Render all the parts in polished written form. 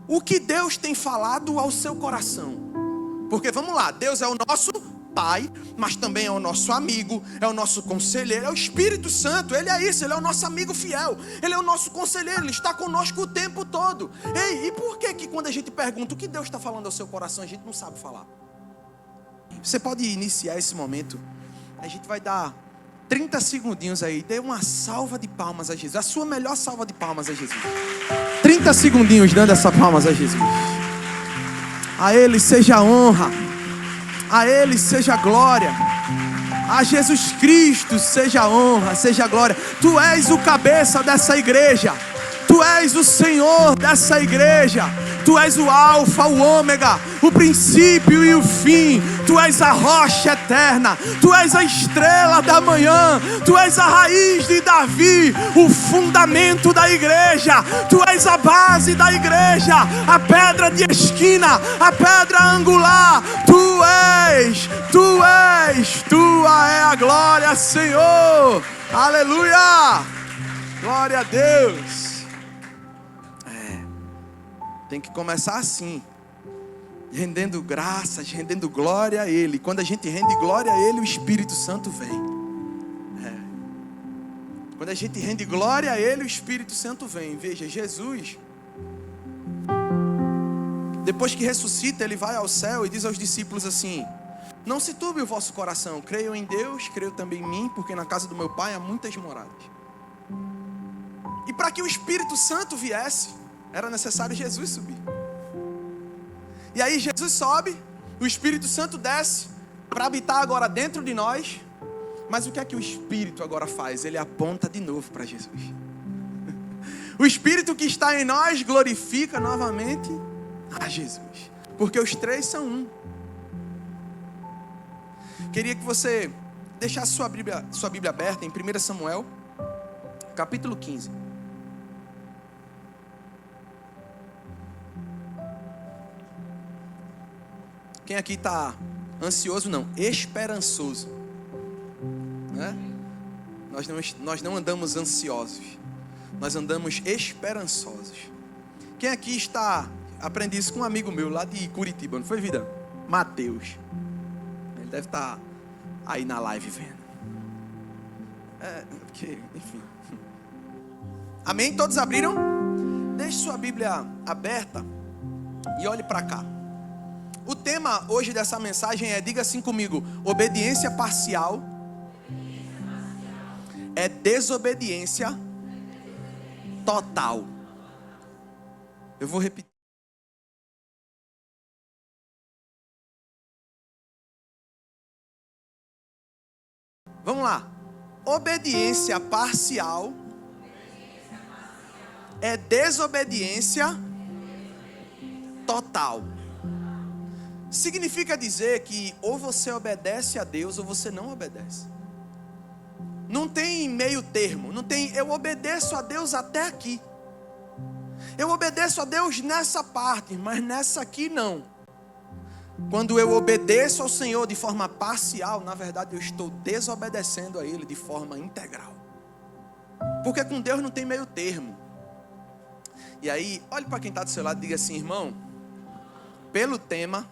o que Deus tem falado ao seu coração. Porque vamos lá, Deus é o nosso Pai, mas também é o nosso amigo, é o nosso conselheiro, é o Espírito Santo. Ele é isso, ele é o nosso amigo fiel, ele é o nosso conselheiro, ele está conosco o tempo todo. Ei, e por que quando a gente pergunta o que Deus está falando ao seu coração, a gente não sabe falar? Você pode iniciar esse momento, a gente vai dar 30 segundinhos aí, dê uma salva de palmas a Jesus, a sua melhor salva de palmas a Jesus. 30 segundinhos dando essa palmas a Jesus. A Ele seja a honra, a Ele seja a glória, a Jesus Cristo seja a honra, seja a glória. Tu és o cabeça dessa igreja, Tu és o Senhor dessa igreja, Tu és o alfa, o ômega, o princípio e o fim. Tu és a rocha eterna, Tu és a estrela da manhã, Tu és a raiz de Davi, o fundamento da igreja. Tu és a base da igreja, a pedra de esquina, a pedra angular. Tua é a glória, Senhor. Aleluia, glória a Deus. Tem que começar assim, rendendo graças, rendendo glória a Ele. Quando a gente rende glória a Ele, o Espírito Santo vem. Quando a gente rende glória a Ele, o Espírito Santo vem. Veja, Jesus, depois que ressuscita, Ele vai ao céu e diz aos discípulos assim: não se turbe o vosso coração, creiam em Deus, creiam também em mim, porque na casa do meu Pai há muitas moradas. E para que o Espírito Santo viesse, era necessário Jesus subir. E aí Jesus sobe, o Espírito Santo desce para habitar agora dentro de nós. Mas o que é que o Espírito agora faz? Ele aponta de novo para Jesus. O Espírito que está em nós glorifica novamente a Jesus, porque os três são um. Queria que você deixasse sua Bíblia aberta em 1 Samuel, capítulo 15. Quem aqui está ansioso? Não, esperançoso, né? Nós não andamos ansiosos, nós andamos esperançosos. Quem aqui está, aprendi isso com um amigo meu lá de Curitiba, não foi, vida? Mateus. Ele deve estar aí na live vendo. Porque, enfim. Amém? Todos abriram? Deixe sua Bíblia aberta e olhe para cá. O tema hoje dessa mensagem é, diga assim comigo: obediência parcial é desobediência total. Eu vou repetir. Vamos lá. Obediência parcial é desobediência total. Significa dizer que ou você obedece a Deus ou você não obedece. Não tem meio termo, não tem eu obedeço a Deus até aqui. Eu obedeço a Deus nessa parte, mas nessa aqui não. Quando eu obedeço ao Senhor de forma parcial, na verdade eu estou desobedecendo a Ele de forma integral. Porque com Deus não tem meio termo. E aí, olhe para quem está do seu lado e diga assim: irmão, pelo tema,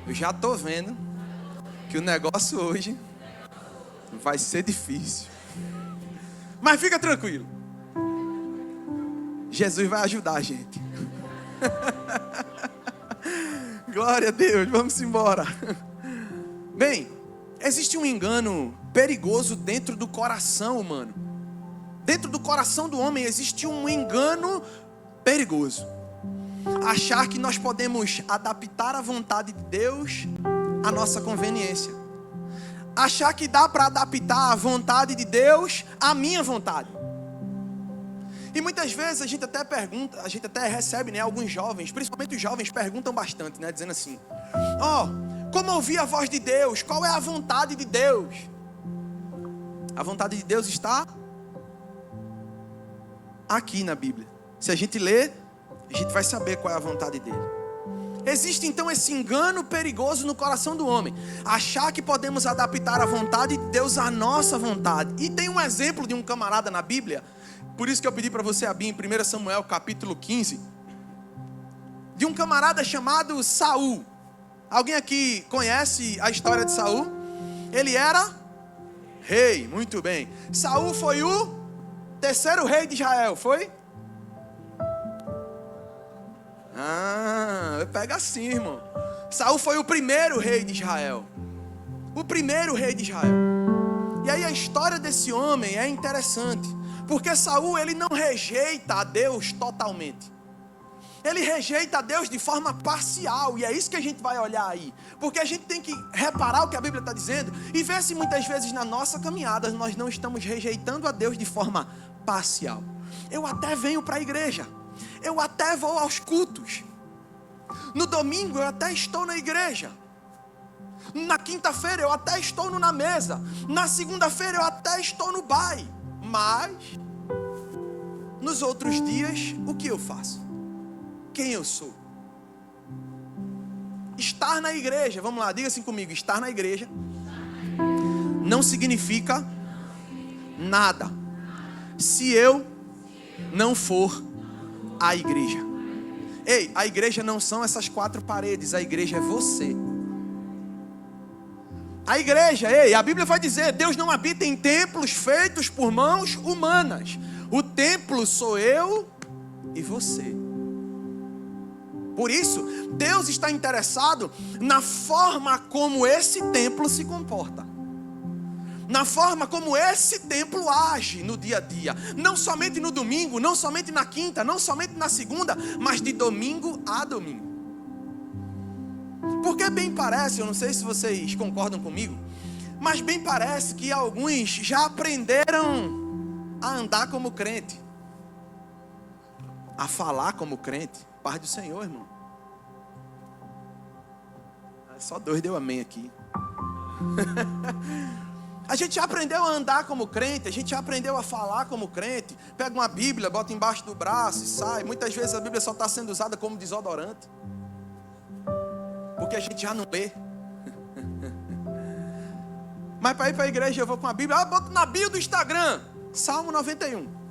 eu já estou vendo que o negócio hoje vai ser difícil. Mas fica tranquilo, Jesus vai ajudar a gente. Glória a Deus, vamos embora. Bem, existe um engano perigoso dentro do coração humano. Dentro do coração do homem existe um engano perigoso. Achar que nós podemos adaptar a vontade de Deus à nossa conveniência. Achar que dá para adaptar a vontade de Deus à minha vontade. E muitas vezes a gente até pergunta, a gente até recebe, né, alguns jovens, principalmente os jovens, perguntam bastante, né, dizendo assim: como ouvir a voz de Deus? Qual é a vontade de Deus? A vontade de Deus está aqui na Bíblia. Se a gente ler, a gente vai saber qual é a vontade dele. Existe então esse engano perigoso no coração do homem, achar que podemos adaptar a vontade de Deus à nossa vontade. E tem um exemplo de um camarada na Bíblia, por isso que eu pedi para você abrir em 1 Samuel capítulo 15. de um camarada chamado Saul. Alguém aqui conhece a história de Saul? Ele era rei, muito bem. Saul foi o terceiro rei de Israel, foi? Pega assim, irmão. Saul foi o primeiro rei de Israel. O primeiro rei de Israel. E aí a história desse homem é interessante, porque Saul, ele não rejeita a Deus totalmente. Ele rejeita a Deus de forma parcial, e é isso que a gente vai olhar aí. Porque a gente tem que reparar o que a Bíblia está dizendo e ver se muitas vezes na nossa caminhada nós não estamos rejeitando a Deus de forma parcial. Eu até venho para a igreja, eu até vou aos cultos, no domingo eu até estou na igreja, na quinta-feira eu até estou na mesa, na segunda-feira eu até estou no baile, mas nos outros dias o que eu faço? Quem eu sou? Estar na igreja, vamos lá, diga assim comigo: estar na igreja não significa nada se eu não for à igreja. Ei, a igreja não são essas quatro paredes, a igreja é você. A igreja, a Bíblia vai dizer, Deus não habita em templos feitos por mãos humanas. O templo sou eu e você. Por isso, Deus está interessado na forma como esse templo se comporta, na forma como esse templo age no dia a dia, não somente no domingo, não somente na quinta, não somente na segunda, mas de domingo a domingo. Porque bem parece, eu não sei se vocês concordam comigo, mas bem parece que alguns já aprenderam a andar como crente, a falar como crente. Paz do Senhor, irmão. Só dois deu amém aqui. A gente já aprendeu a andar como crente, a gente já aprendeu a falar como crente. Pega uma Bíblia, bota embaixo do braço e sai. Muitas vezes a Bíblia só está sendo usada como desodorante, porque a gente já não lê. Mas para ir para a igreja eu vou com a Bíblia. Bota na bio do Instagram, Salmo 91.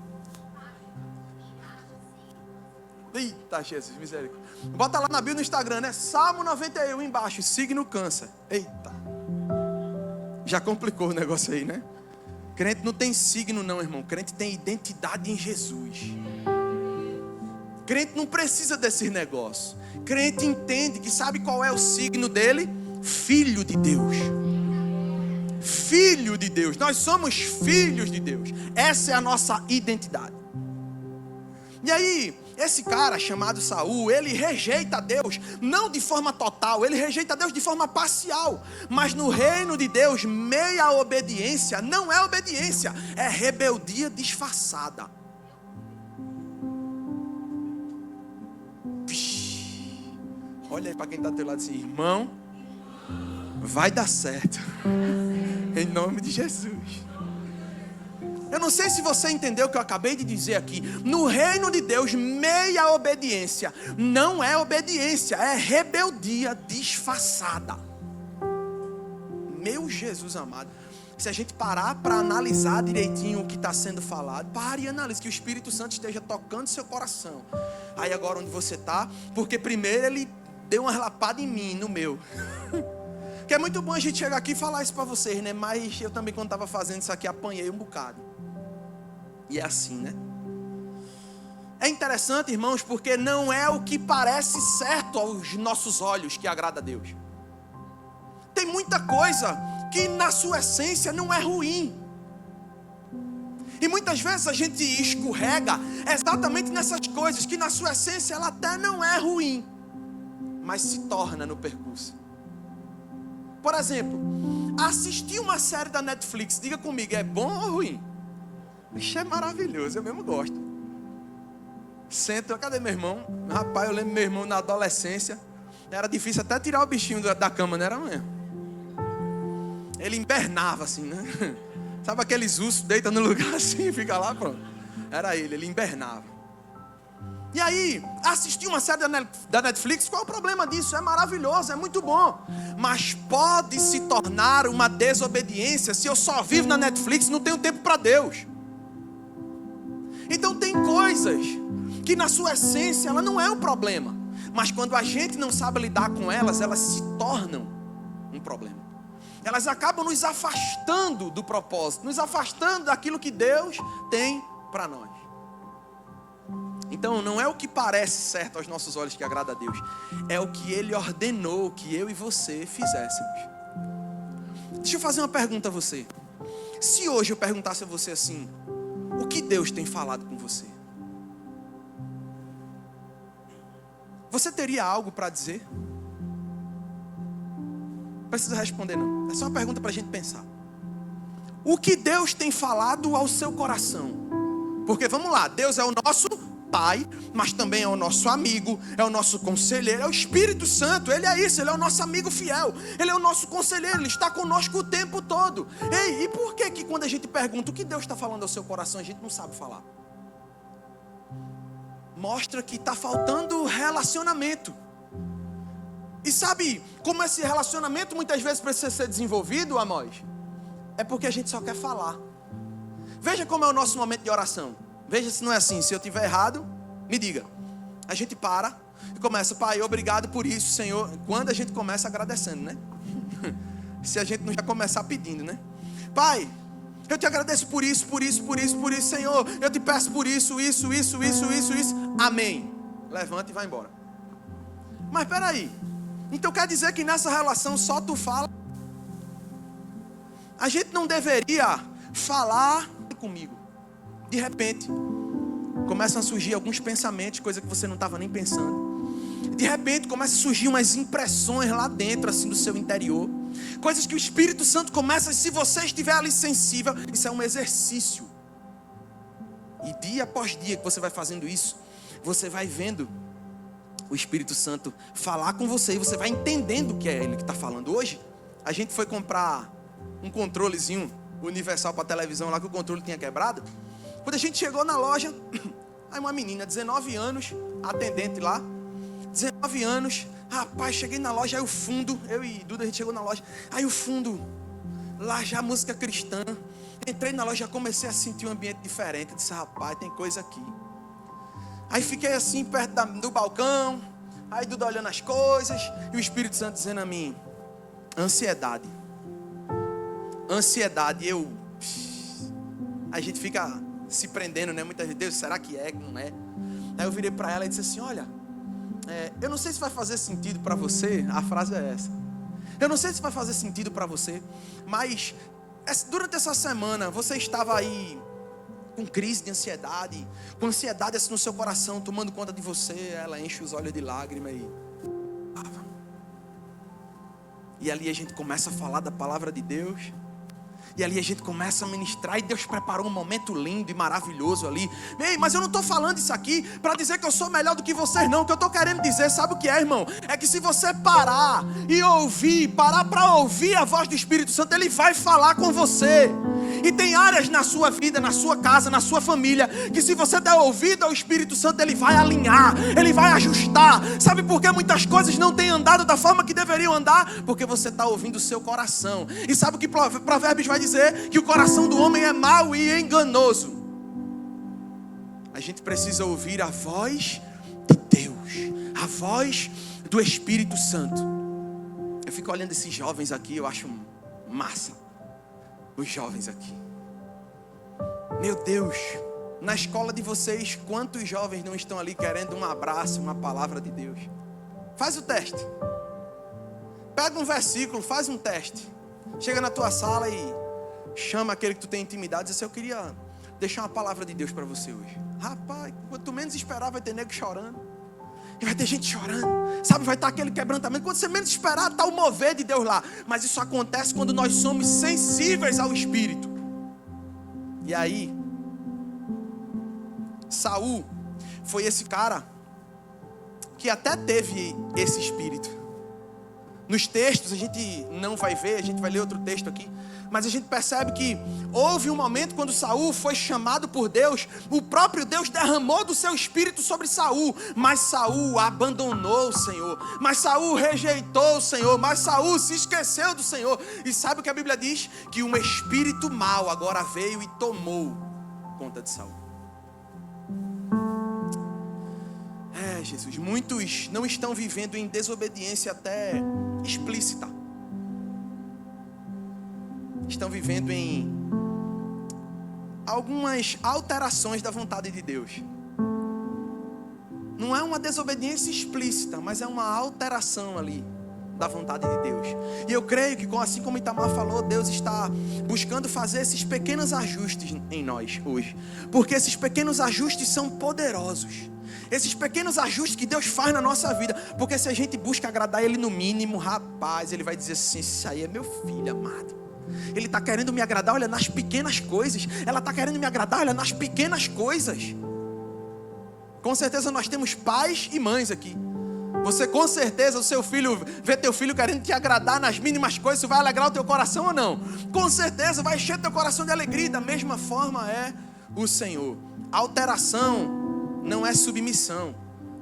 Eita, Jesus, misericórdia. Bota lá na bio no Instagram, né? Salmo 91 embaixo, signo Câncer. Eita. Já complicou o negócio aí, né? Crente não tem signo não, irmão. Crente tem identidade em Jesus. Crente não precisa desses negócios. Crente entende que sabe qual é o signo dele? Filho de Deus. Filho de Deus. Nós somos filhos de Deus. Essa é a nossa identidade. E aí, esse cara chamado Saul, ele rejeita Deus, não de forma total, ele rejeita Deus de forma parcial. Mas no reino de Deus, meia obediência não é obediência, é rebeldia disfarçada. Olha aí para quem está do teu lado assim, irmão, vai dar certo, em nome de Jesus. Eu não sei se você entendeu o que eu acabei de dizer aqui. No reino de Deus, meia obediência não é obediência, é rebeldia disfarçada. Meu Jesus amado, se a gente parar para analisar direitinho o que está sendo falado, pare e analise, que o Espírito Santo esteja tocando seu coração. Aí agora onde você está, porque primeiro ele deu uma lapada em mim, no meu. Que é muito bom a gente chegar aqui e falar isso para vocês, né? Mas eu também, quando estava fazendo isso aqui, apanhei um bocado. E é assim, né? É interessante, irmãos, porque não é o que parece certo aos nossos olhos que agrada a Deus. Tem muita coisa que na sua essência não é ruim. E muitas vezes a gente escorrega exatamente nessas coisas que na sua essência ela até não é ruim, mas se torna no percurso. Por exemplo, assistir uma série da Netflix, diga comigo, é bom ou ruim? Isso é maravilhoso, eu mesmo gosto. Sento, cadê meu irmão? Rapaz, eu lembro meu irmão na adolescência, era difícil até tirar o bichinho da cama, não era mesmo? Ele invernava assim, né? Sabe aqueles ursos, deita no lugar assim, fica lá, pronto. Era ele invernava. E aí, assistir uma série da Netflix, qual é o problema disso? É maravilhoso, é muito bom. Mas pode se tornar uma desobediência se eu só vivo na Netflix e não tenho tempo para Deus. Então tem coisas que na sua essência ela não é um problema, Mas quando a gente não sabe lidar com elas, elas se tornam um problema. Elas acabam nos afastando do propósito, nos afastando daquilo que Deus tem para nós. Então não é o que parece certo aos nossos olhos que agrada a Deus, é o que Ele ordenou que eu e você fizéssemos. Deixa eu fazer uma pergunta a você. Se hoje eu perguntasse a você assim, o que Deus tem falado com você? Você teria algo para dizer? Não precisa responder não, é só uma pergunta para a gente pensar. O que Deus tem falado ao seu coração? Porque vamos lá, Deus é o nosso Pai, mas também é o nosso amigo, é o nosso conselheiro, é o Espírito Santo. Ele é isso, Ele é o nosso amigo fiel, Ele é o nosso conselheiro, Ele está conosco o tempo todo. Ei, e por que quando a gente pergunta o que Deus está falando ao seu coração, a gente não sabe falar? Mostra que está faltando relacionamento. E sabe como esse relacionamento muitas vezes precisa ser desenvolvido, Amós? É porque a gente só quer falar. Veja como é o nosso momento de oração. Veja se não é assim. Se eu estiver errado, me diga. A gente para e começa, Pai, obrigado por isso, Senhor. Quando a gente começa agradecendo, né? Se a gente não já começar pedindo, né? Pai, eu te agradeço por isso, por isso, por isso, por isso, Senhor. Eu te peço por isso. Amém. Levanta e vai embora. Mas peraí. Então quer dizer que nessa relação só tu fala? A gente não deveria falar comigo. De repente, começam a surgir alguns pensamentos, coisa que você não estava nem pensando. De repente, começam a surgir umas impressões lá dentro, assim, do seu interior. Coisas que o Espírito Santo começa, se você estiver ali sensível, isso é um exercício. E dia após dia que você vai fazendo isso, você vai vendo o Espírito Santo falar com você e você vai entendendo que é Ele que está falando. Hoje, a gente foi comprar um controlezinho universal para televisão lá, que o controle tinha quebrado. Quando a gente chegou na loja, aí uma menina, 19 anos, atendente lá, 19 anos, rapaz, cheguei na loja, aí o fundo, eu e Duda, a gente chegou na loja, aí o fundo, lá já música cristã, entrei na loja, já comecei a sentir um ambiente diferente, eu disse, rapaz, tem coisa aqui. Aí fiquei assim, perto do balcão, aí Duda olhando as coisas, e o Espírito Santo dizendo a mim, ansiedade, a gente fica se prendendo, né? Muitas vezes, Deus, será que é, que não é? Aí eu virei para ela e disse assim, olha, eu não sei se vai fazer sentido para você, a frase é essa. Eu não sei se vai fazer sentido para você, mas durante essa semana você estava aí com crise de ansiedade, com ansiedade assim no seu coração, tomando conta de você. Ela enche os olhos de lágrimas e ali a gente começa a falar da palavra de Deus. E ali a gente começa a ministrar. E Deus preparou um momento lindo e maravilhoso ali. Ei, mas eu não estou falando isso aqui para dizer que eu sou melhor do que vocês não. O que eu estou querendo dizer, sabe o que é, irmão? É que se você parar para ouvir a voz do Espírito Santo, Ele vai falar com você. E tem áreas na sua vida, na sua casa, na sua família, que se você der ouvido ao Espírito Santo, Ele vai alinhar, Ele vai ajustar. Sabe por que muitas coisas não têm andado da forma que deveriam andar? Porque você está ouvindo o seu coração. E sabe o que Provérbios vai dizer? Que o coração do homem é mau e enganoso. A gente precisa ouvir a voz de Deus, a voz do Espírito Santo. Eu fico olhando esses jovens aqui, eu acho massa. Os jovens aqui. Meu Deus, na escola de vocês, quantos jovens não estão ali querendo um abraço, uma palavra de Deus? Faz o teste. Pega um versículo, faz um teste. Chega na tua sala e chama aquele que tu tem intimidade e diz assim, eu queria deixar uma palavra de Deus para você hoje. Rapaz, quanto menos esperar, vai ter nego chorando. E vai ter gente chorando, sabe, vai estar aquele quebrantamento. Quando você menos esperar, está o mover de Deus lá. Mas isso acontece quando nós somos sensíveis ao Espírito. E aí, Saul foi esse cara que até teve esse espírito. Nos textos a gente não vai ver, a gente vai ler outro texto aqui, mas a gente percebe que houve um momento quando Saul foi chamado por Deus, o próprio Deus derramou do seu espírito sobre Saul, mas Saul abandonou o Senhor, mas Saul rejeitou o Senhor, mas Saul se esqueceu do Senhor. E sabe o que a Bíblia diz? Que um espírito mau agora veio e tomou conta de Saul. Jesus. Muitos não estão vivendo em desobediência até explícita. Estão vivendo em algumas alterações da vontade de Deus. Não é uma desobediência explícita, mas é uma alteração ali da vontade de Deus. E eu creio que, assim como Itamar falou, Deus está buscando fazer esses pequenos ajustes em nós hoje. Porque esses pequenos ajustes são poderosos. Esses pequenos ajustes que Deus faz na nossa vida. Porque se a gente busca agradar Ele no mínimo, rapaz, Ele vai dizer assim: isso aí é meu filho amado. Ele está querendo me agradar, olha, nas pequenas coisas. Ela está querendo me agradar, olha, nas pequenas coisas. Com certeza nós temos pais e mães aqui. Você, com certeza, o seu filho, vê teu filho querendo te agradar nas mínimas coisas, isso vai alegrar o teu coração ou não? Com certeza vai encher teu coração de alegria. Da mesma forma é o Senhor. Alteração não é submissão.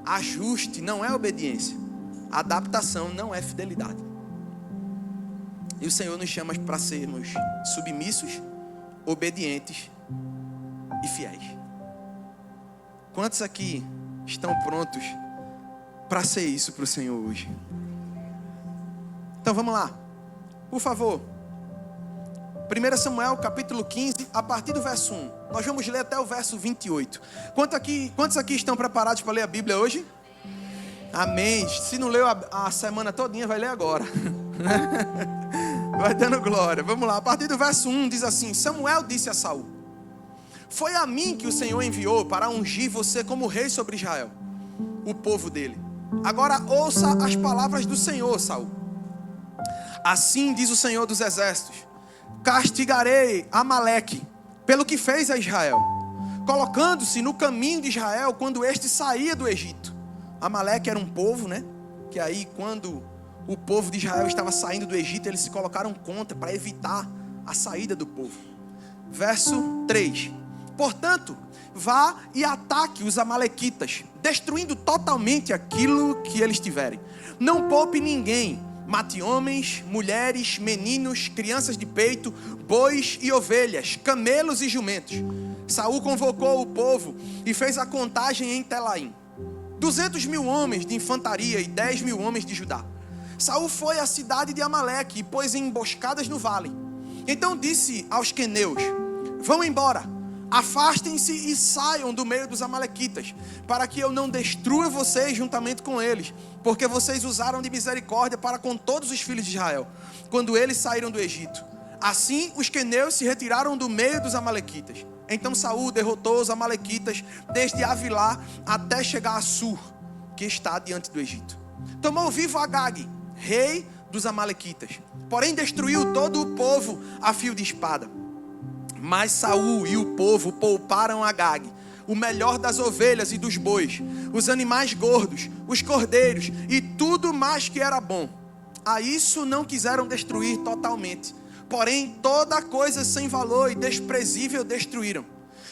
Ajuste não é obediência. Adaptação não é fidelidade. E o Senhor nos chama para sermos submissos, obedientes e fiéis. Quantos aqui estão prontos para ser isso para o Senhor hoje? Então vamos lá, por favor. 1 Samuel capítulo 15, a partir do verso 1. Nós vamos ler até o verso 28. Quantos aqui estão preparados para ler a Bíblia hoje? Amém. Se não leu a semana todinha, vai ler agora. Vai dando glória. Vamos lá, a partir do verso 1 diz assim: Samuel disse a Saul: foi a mim que o Senhor enviou para ungir você como rei sobre Israel, o povo dele. Agora ouça as palavras do Senhor, Saul. Assim diz o Senhor dos exércitos: castigarei Amaleque pelo que fez a Israel, colocando-se no caminho de Israel quando este saía do Egito. Amaleque era um povo, né? Que aí quando o povo de Israel estava saindo do Egito, eles se colocaram contra para evitar a saída do povo. Verso 3. Portanto, vá e ataque os amalequitas, destruindo totalmente aquilo que eles tiverem. Não poupe ninguém. Mate homens, mulheres, meninos, crianças de peito, bois e ovelhas, camelos e jumentos. Saul convocou o povo e fez a contagem em Telaim. 200.000 homens de infantaria e 10.000 homens de Judá. Saul foi à cidade de Amaleque e pôs emboscadas no vale. Então disse aos queneus: vão embora, afastem-se e saiam do meio dos amalequitas, para que eu não destrua vocês juntamente com eles, porque vocês usaram de misericórdia para com todos os filhos de Israel, quando eles saíram do Egito. Assim os queneus se retiraram do meio dos amalequitas. Então Saul derrotou os amalequitas desde Avilá até chegar a Sur, que está diante do Egito. Tomou vivo Agag, rei dos amalequitas, porém destruiu todo o povo a fio de espada. Mas Saul e o povo pouparam Agag, o melhor das ovelhas e dos bois, os animais gordos, os cordeiros e tudo mais que era bom. A isso não quiseram destruir totalmente, porém toda coisa sem valor e desprezível destruíram.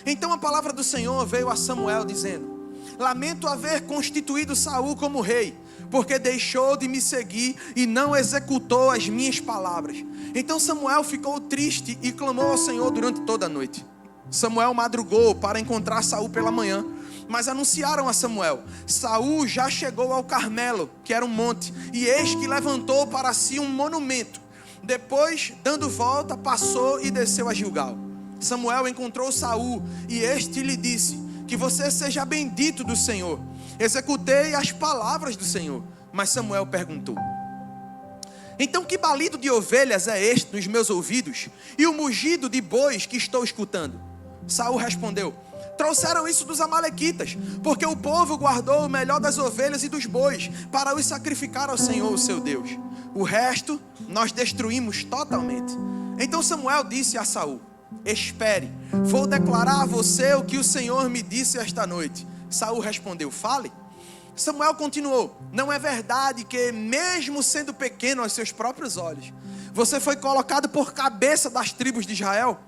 Então a palavra do Senhor veio a Samuel dizendo: lamento haver constituído Saul como rei, porque deixou de me seguir e não executou as minhas palavras. Então Samuel ficou triste e clamou ao Senhor durante toda a noite. Samuel madrugou para encontrar Saul pela manhã, mas anunciaram a Samuel: Saul já chegou ao Carmelo, que era um monte, e eis que levantou para si um monumento. Depois, dando volta, passou e desceu a Gilgal. Samuel encontrou Saul e este lhe disse: que você seja bendito do Senhor. Executei as palavras do Senhor. Mas Samuel perguntou: então que balido de ovelhas é este nos meus ouvidos, e o mugido de bois que estou escutando? Saul respondeu: trouxeram isso dos amalequitas, porque o povo guardou o melhor das ovelhas e dos bois, para os sacrificar ao Senhor, o seu Deus. O resto nós destruímos totalmente. Então Samuel disse a Saul: espere, vou declarar a você o que o Senhor me disse esta noite. Saul respondeu: fale. Samuel continuou: não é verdade que, mesmo sendo pequeno aos seus próprios olhos, você foi colocado por cabeça das tribos de Israel?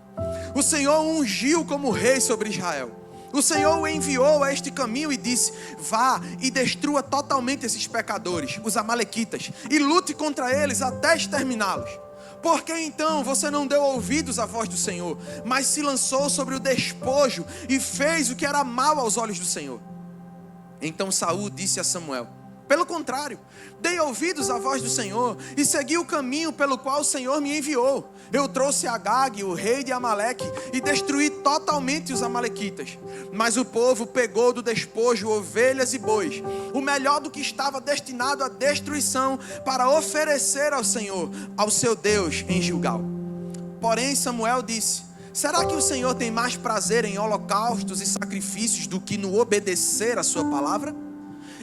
O Senhor o ungiu como rei sobre Israel. O Senhor o enviou a este caminho e disse: vá e destrua totalmente esses pecadores, os amalequitas, e lute contra eles até exterminá-los. Por que então você não deu ouvidos à voz do Senhor, mas se lançou sobre o despojo e fez o que era mal aos olhos do Senhor? Então Saul disse a Samuel: pelo contrário, dei ouvidos à voz do Senhor e segui o caminho pelo qual o Senhor me enviou. Eu trouxe Agag, o rei de Amaleque, e destruí totalmente os amalequitas. Mas o povo pegou do despojo ovelhas e bois, o melhor do que estava destinado à destruição, para oferecer ao Senhor, ao seu Deus, em Gilgal. Porém Samuel disse: será que o Senhor tem mais prazer em holocaustos e sacrifícios do que no obedecer a sua palavra?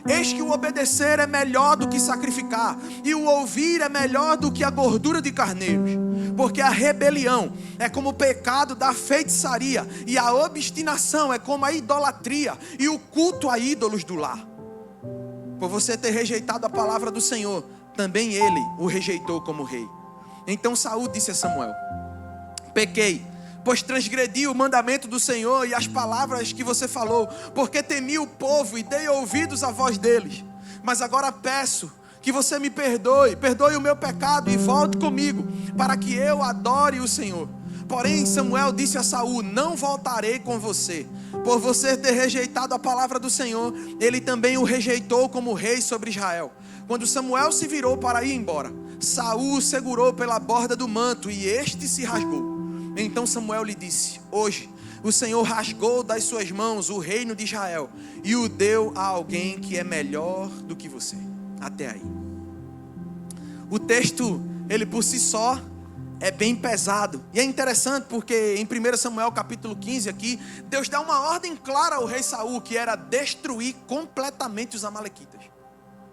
Eis que o obedecer é melhor do que sacrificar, e o ouvir é melhor do que a gordura de carneiros. Porque a rebelião é como o pecado da feitiçaria, e a obstinação é como a idolatria e o culto a ídolos do lar. Por você ter rejeitado a palavra do Senhor, também ele o rejeitou como rei. Então Saul disse a Samuel: pequei, pois transgredi o mandamento do Senhor e as palavras que você falou, porque temi o povo e dei ouvidos à voz deles. Mas agora peço que você me perdoe o meu pecado e volte comigo, para que eu adore o Senhor. Porém Samuel disse a Saul: não voltarei com você. Por você ter rejeitado a palavra do Senhor, ele também o rejeitou como rei sobre Israel. Quando Samuel se virou para ir embora, Saul o segurou pela borda do manto e este se rasgou. Então Samuel lhe disse: hoje o Senhor rasgou das suas mãos o reino de Israel e o deu a alguém que é melhor do que você. Até aí. O texto, ele por si só, é bem pesado. E é interessante porque em 1 Samuel capítulo 15 aqui, Deus dá uma ordem clara ao rei Saul, que era destruir completamente os amalequitas.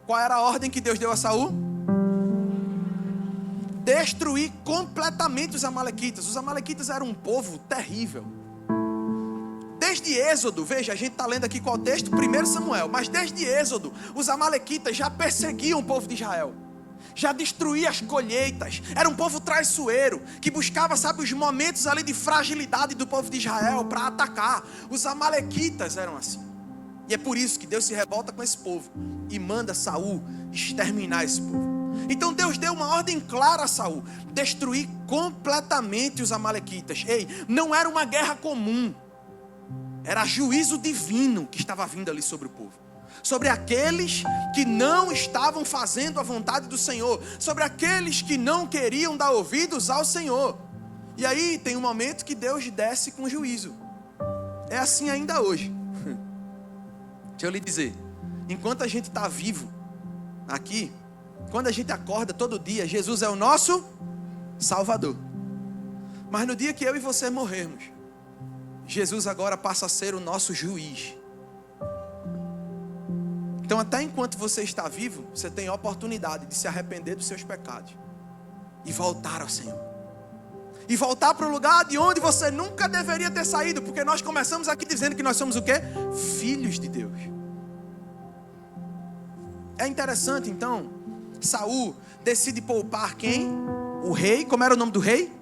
Qual era a ordem que Deus deu a Saul? Destruir completamente os amalequitas. Os amalequitas eram um povo terrível. Desde Êxodo, veja, a gente está lendo aqui qual texto? 1 Samuel. Mas desde Êxodo, os amalequitas já perseguiam o povo de Israel. Já destruía as colheitas. Era um povo traiçoeiro, que buscava, sabe, os momentos ali de fragilidade do povo de Israel para atacar. Os amalequitas eram assim. E é por isso que Deus se revolta com esse povo e manda Saul exterminar esse povo. Então Deus deu uma ordem clara a Saul: destruir completamente os amalequitas. Ei, não era uma guerra comum. Era juízo divino que estava vindo ali sobre o povo. Sobre aqueles que não estavam fazendo a vontade do Senhor. Sobre aqueles que não queriam dar ouvidos ao Senhor. E aí tem um momento que Deus desce com juízo. É assim ainda hoje. Deixa eu lhe dizer, enquanto a gente está vivo aqui, quando a gente acorda todo dia, Jesus é o nosso Salvador. Mas no dia que eu e você morrermos, Jesus agora passa a ser o nosso juiz. Então até enquanto você está vivo, você tem a oportunidade de se arrepender dos seus pecados e voltar ao Senhor. E voltar para o lugar de onde você nunca deveria ter saído. Porque nós começamos aqui dizendo que nós somos o quê? Filhos de Deus. É interessante então, Saul decide poupar quem? O rei. Como era o nome do rei?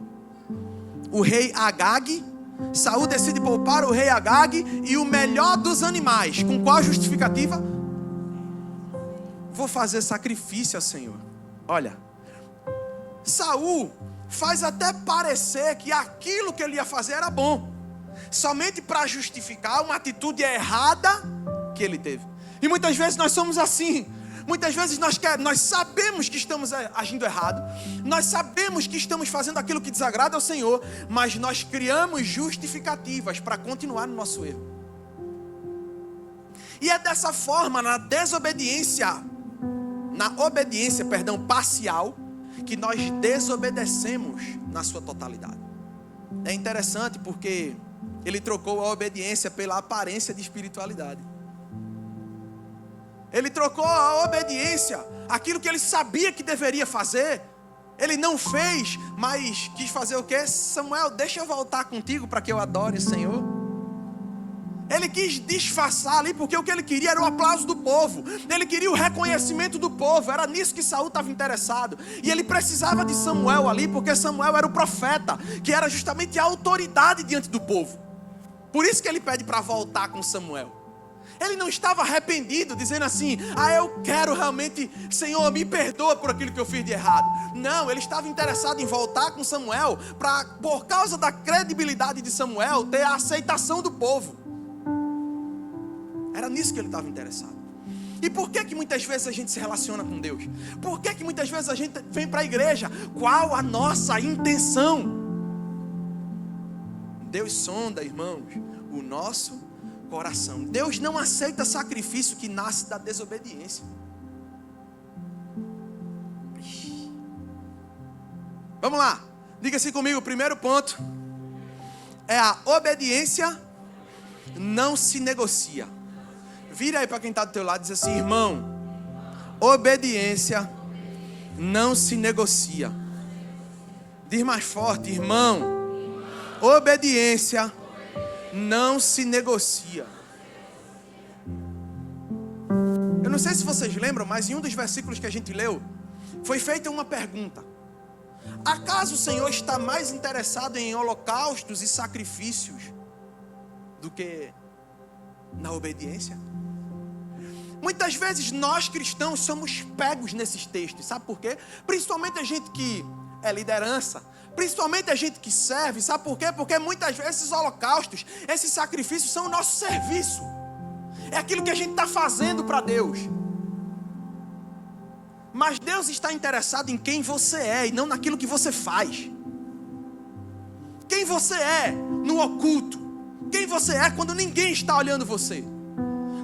O rei Agag. Saul decide poupar o rei Agag e o melhor dos animais. Com qual justificativa? Vou fazer sacrifício ao Senhor. Olha, Saul faz até parecer que aquilo que ele ia fazer era bom, somente para justificar uma atitude errada que ele teve. E muitas vezes nós somos assim. Muitas vezes nós sabemos que estamos agindo errado, nós sabemos que estamos fazendo aquilo que desagrada ao Senhor, mas nós criamos justificativas para continuar no nosso erro. E é dessa forma, na obediência parcial, que nós desobedecemos na sua totalidade. É interessante porque ele trocou a obediência pela aparência de espiritualidade. Ele trocou a obediência, aquilo que ele sabia que deveria fazer, ele não fez, mas quis fazer o quê? Samuel, deixa eu voltar contigo para que eu adore o Senhor. Ele quis disfarçar ali, porque o que ele queria era o aplauso do povo. Ele queria o reconhecimento do povo. Era nisso que Saul estava interessado. E ele precisava de Samuel ali, porque Samuel era o profeta, que era justamente a autoridade diante do povo. Por isso que ele pede para voltar com Samuel. Ele não estava arrependido, dizendo assim: eu quero realmente, Senhor, me perdoa por aquilo que eu fiz de errado. Não, ele estava interessado em voltar com Samuel, para, por causa da credibilidade de Samuel, ter a aceitação do povo. Era nisso que ele estava interessado. E por que muitas vezes a gente se relaciona com Deus? Por que muitas vezes a gente vem para a igreja? Qual a nossa intenção? Deus sonda, irmãos, o nosso coração. Deus não aceita sacrifício que nasce da desobediência. Vamos lá, diga assim comigo, o primeiro ponto é a obediência não se negocia. Vira aí para quem está do teu lado e diz assim: irmão, obediência não se negocia. Diz mais forte: irmão, obediência não se negocia. Eu não sei se vocês lembram, mas em um dos versículos que a gente leu, foi feita uma pergunta: acaso o Senhor está mais interessado em holocaustos e sacrifícios do que na obediência? Muitas vezes nós cristãos somos pegos nesses textos, sabe por quê? Principalmente a gente que é liderança, principalmente a gente que serve, sabe por quê? Porque muitas vezes esses holocaustos, esses sacrifícios são o nosso serviço, é aquilo que a gente está fazendo para Deus. Mas Deus está interessado em quem você é e não naquilo que você faz. Quem você é no oculto, quem você é quando ninguém está olhando você,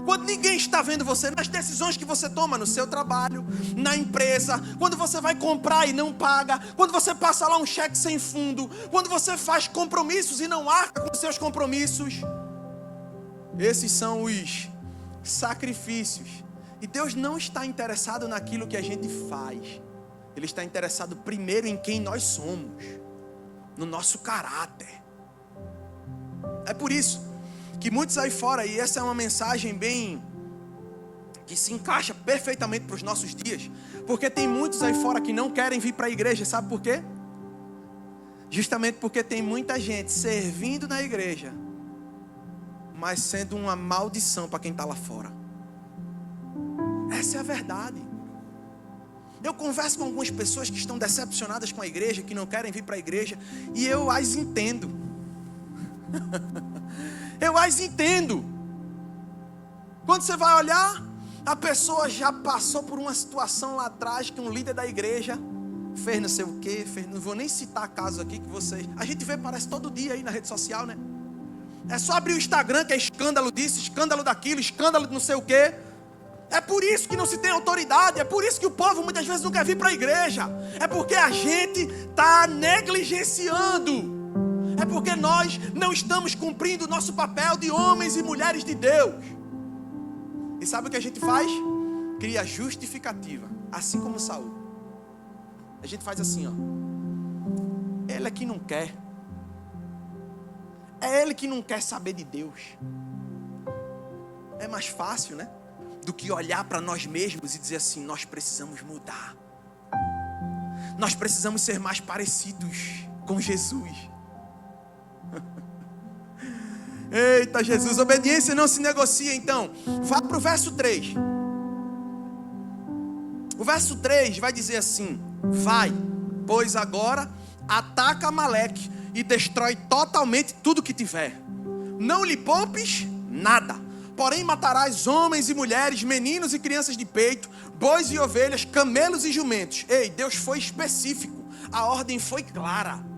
quando ninguém está vendo você, nas decisões que você toma no seu trabalho, na empresa, quando você vai comprar e não paga, quando você passa lá um cheque sem fundo, quando você faz compromissos e não arca com seus compromissos. Esses são os sacrifícios. E Deus não está interessado naquilo que a gente faz. Ele está interessado primeiro em quem nós somos, no nosso caráter. É por isso que muitos aí fora, e essa é uma mensagem bem que se encaixa perfeitamente para os nossos dias, porque tem muitos aí fora que não querem vir para a igreja, sabe por quê? Justamente porque tem muita gente servindo na igreja, mas sendo uma maldição para quem está lá fora. Essa é a verdade. Eu converso com algumas pessoas que estão decepcionadas com a igreja, que não querem vir para a igreja, e eu as entendo. Eu as entendo. Quando você vai olhar, a pessoa já passou por uma situação lá atrás que um líder da igreja fez não sei o que, não vou nem citar casos aqui que vocês... A gente vê, parece todo dia aí na rede social, né? É só abrir o Instagram que é escândalo disso, escândalo daquilo, escândalo de não sei o que. É por isso que não se tem autoridade, é por isso que o povo muitas vezes não quer vir para a igreja. É porque a gente está negligenciando. É porque nós não estamos cumprindo o nosso papel de homens e mulheres de Deus. E sabe o que a gente faz? Cria justificativa, assim como Saul. A gente faz assim, ó: ele é que não quer. É ele que não quer saber de Deus. É mais fácil, né? Do que olhar para nós mesmos e dizer assim: nós precisamos mudar. Nós precisamos ser mais parecidos com Jesus. Eita Jesus, obediência não se negocia. Então, vá para o verso 3. O verso 3 vai dizer assim: vai, pois agora ataca Amaleque e destrói totalmente tudo que tiver. Não lhe poupes nada, porém matarás homens e mulheres, meninos e crianças de peito, bois e ovelhas, camelos e jumentos. Ei, Deus foi específico, a ordem foi clara.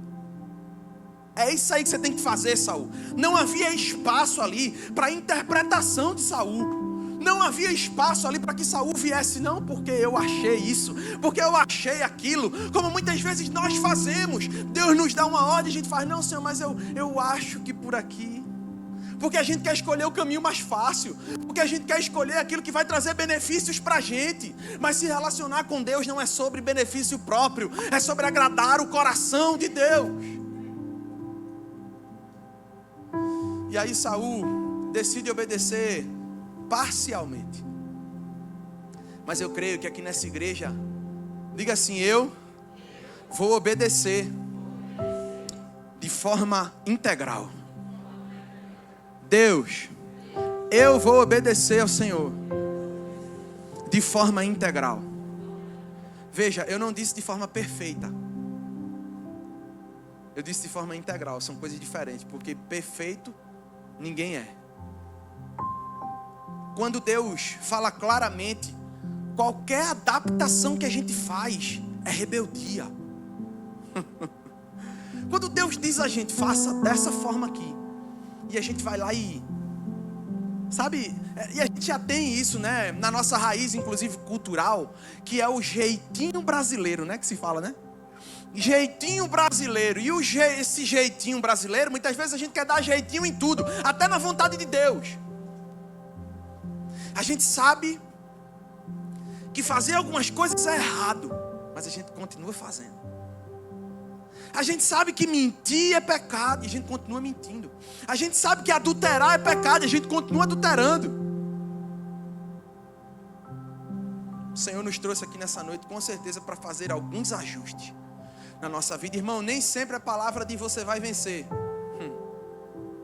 É isso aí que você tem que fazer, Saul. Não havia espaço ali para a interpretação de Saul. Não havia espaço ali para que Saul viesse, não, porque eu achei isso, porque eu achei aquilo, como muitas vezes nós fazemos. Deus nos dá uma ordem e a gente faz: não, Senhor, mas eu acho que por aqui. Porque a gente quer escolher o caminho mais fácil, porque a gente quer escolher aquilo que vai trazer benefícios para a gente. Mas se relacionar com Deus não é sobre benefício próprio, é sobre agradar o coração de Deus. E aí Saul decide obedecer parcialmente. Mas eu creio que aqui nessa igreja, diga assim: eu vou obedecer de forma integral. Deus, eu vou obedecer ao Senhor de forma integral. Veja, eu não disse de forma perfeita. Eu disse de forma integral, são coisas diferentes, porque perfeito ninguém é. quando Deus fala claramente, qualquer adaptação que a gente faz é rebeldia. Quando Deus diz a gente, faça dessa forma aqui, e a gente vai lá e... Sabe, e a gente já tem isso, né? Na nossa raiz, inclusive cultural, que é o jeitinho brasileiro, né? Que se fala, né? Jeitinho brasileiro. E esse jeitinho brasileiro, muitas vezes a gente quer dar jeitinho em tudo, até na vontade de Deus. A gente sabe que fazer algumas coisas é errado, mas a gente continua fazendo. A gente sabe que mentir é pecado e a gente continua mentindo. A gente sabe que adulterar é pecado e a gente continua adulterando. O Senhor nos trouxe aqui nessa noite com certeza para fazer alguns ajustes na nossa vida. Irmão, nem sempre a palavra de você vai vencer.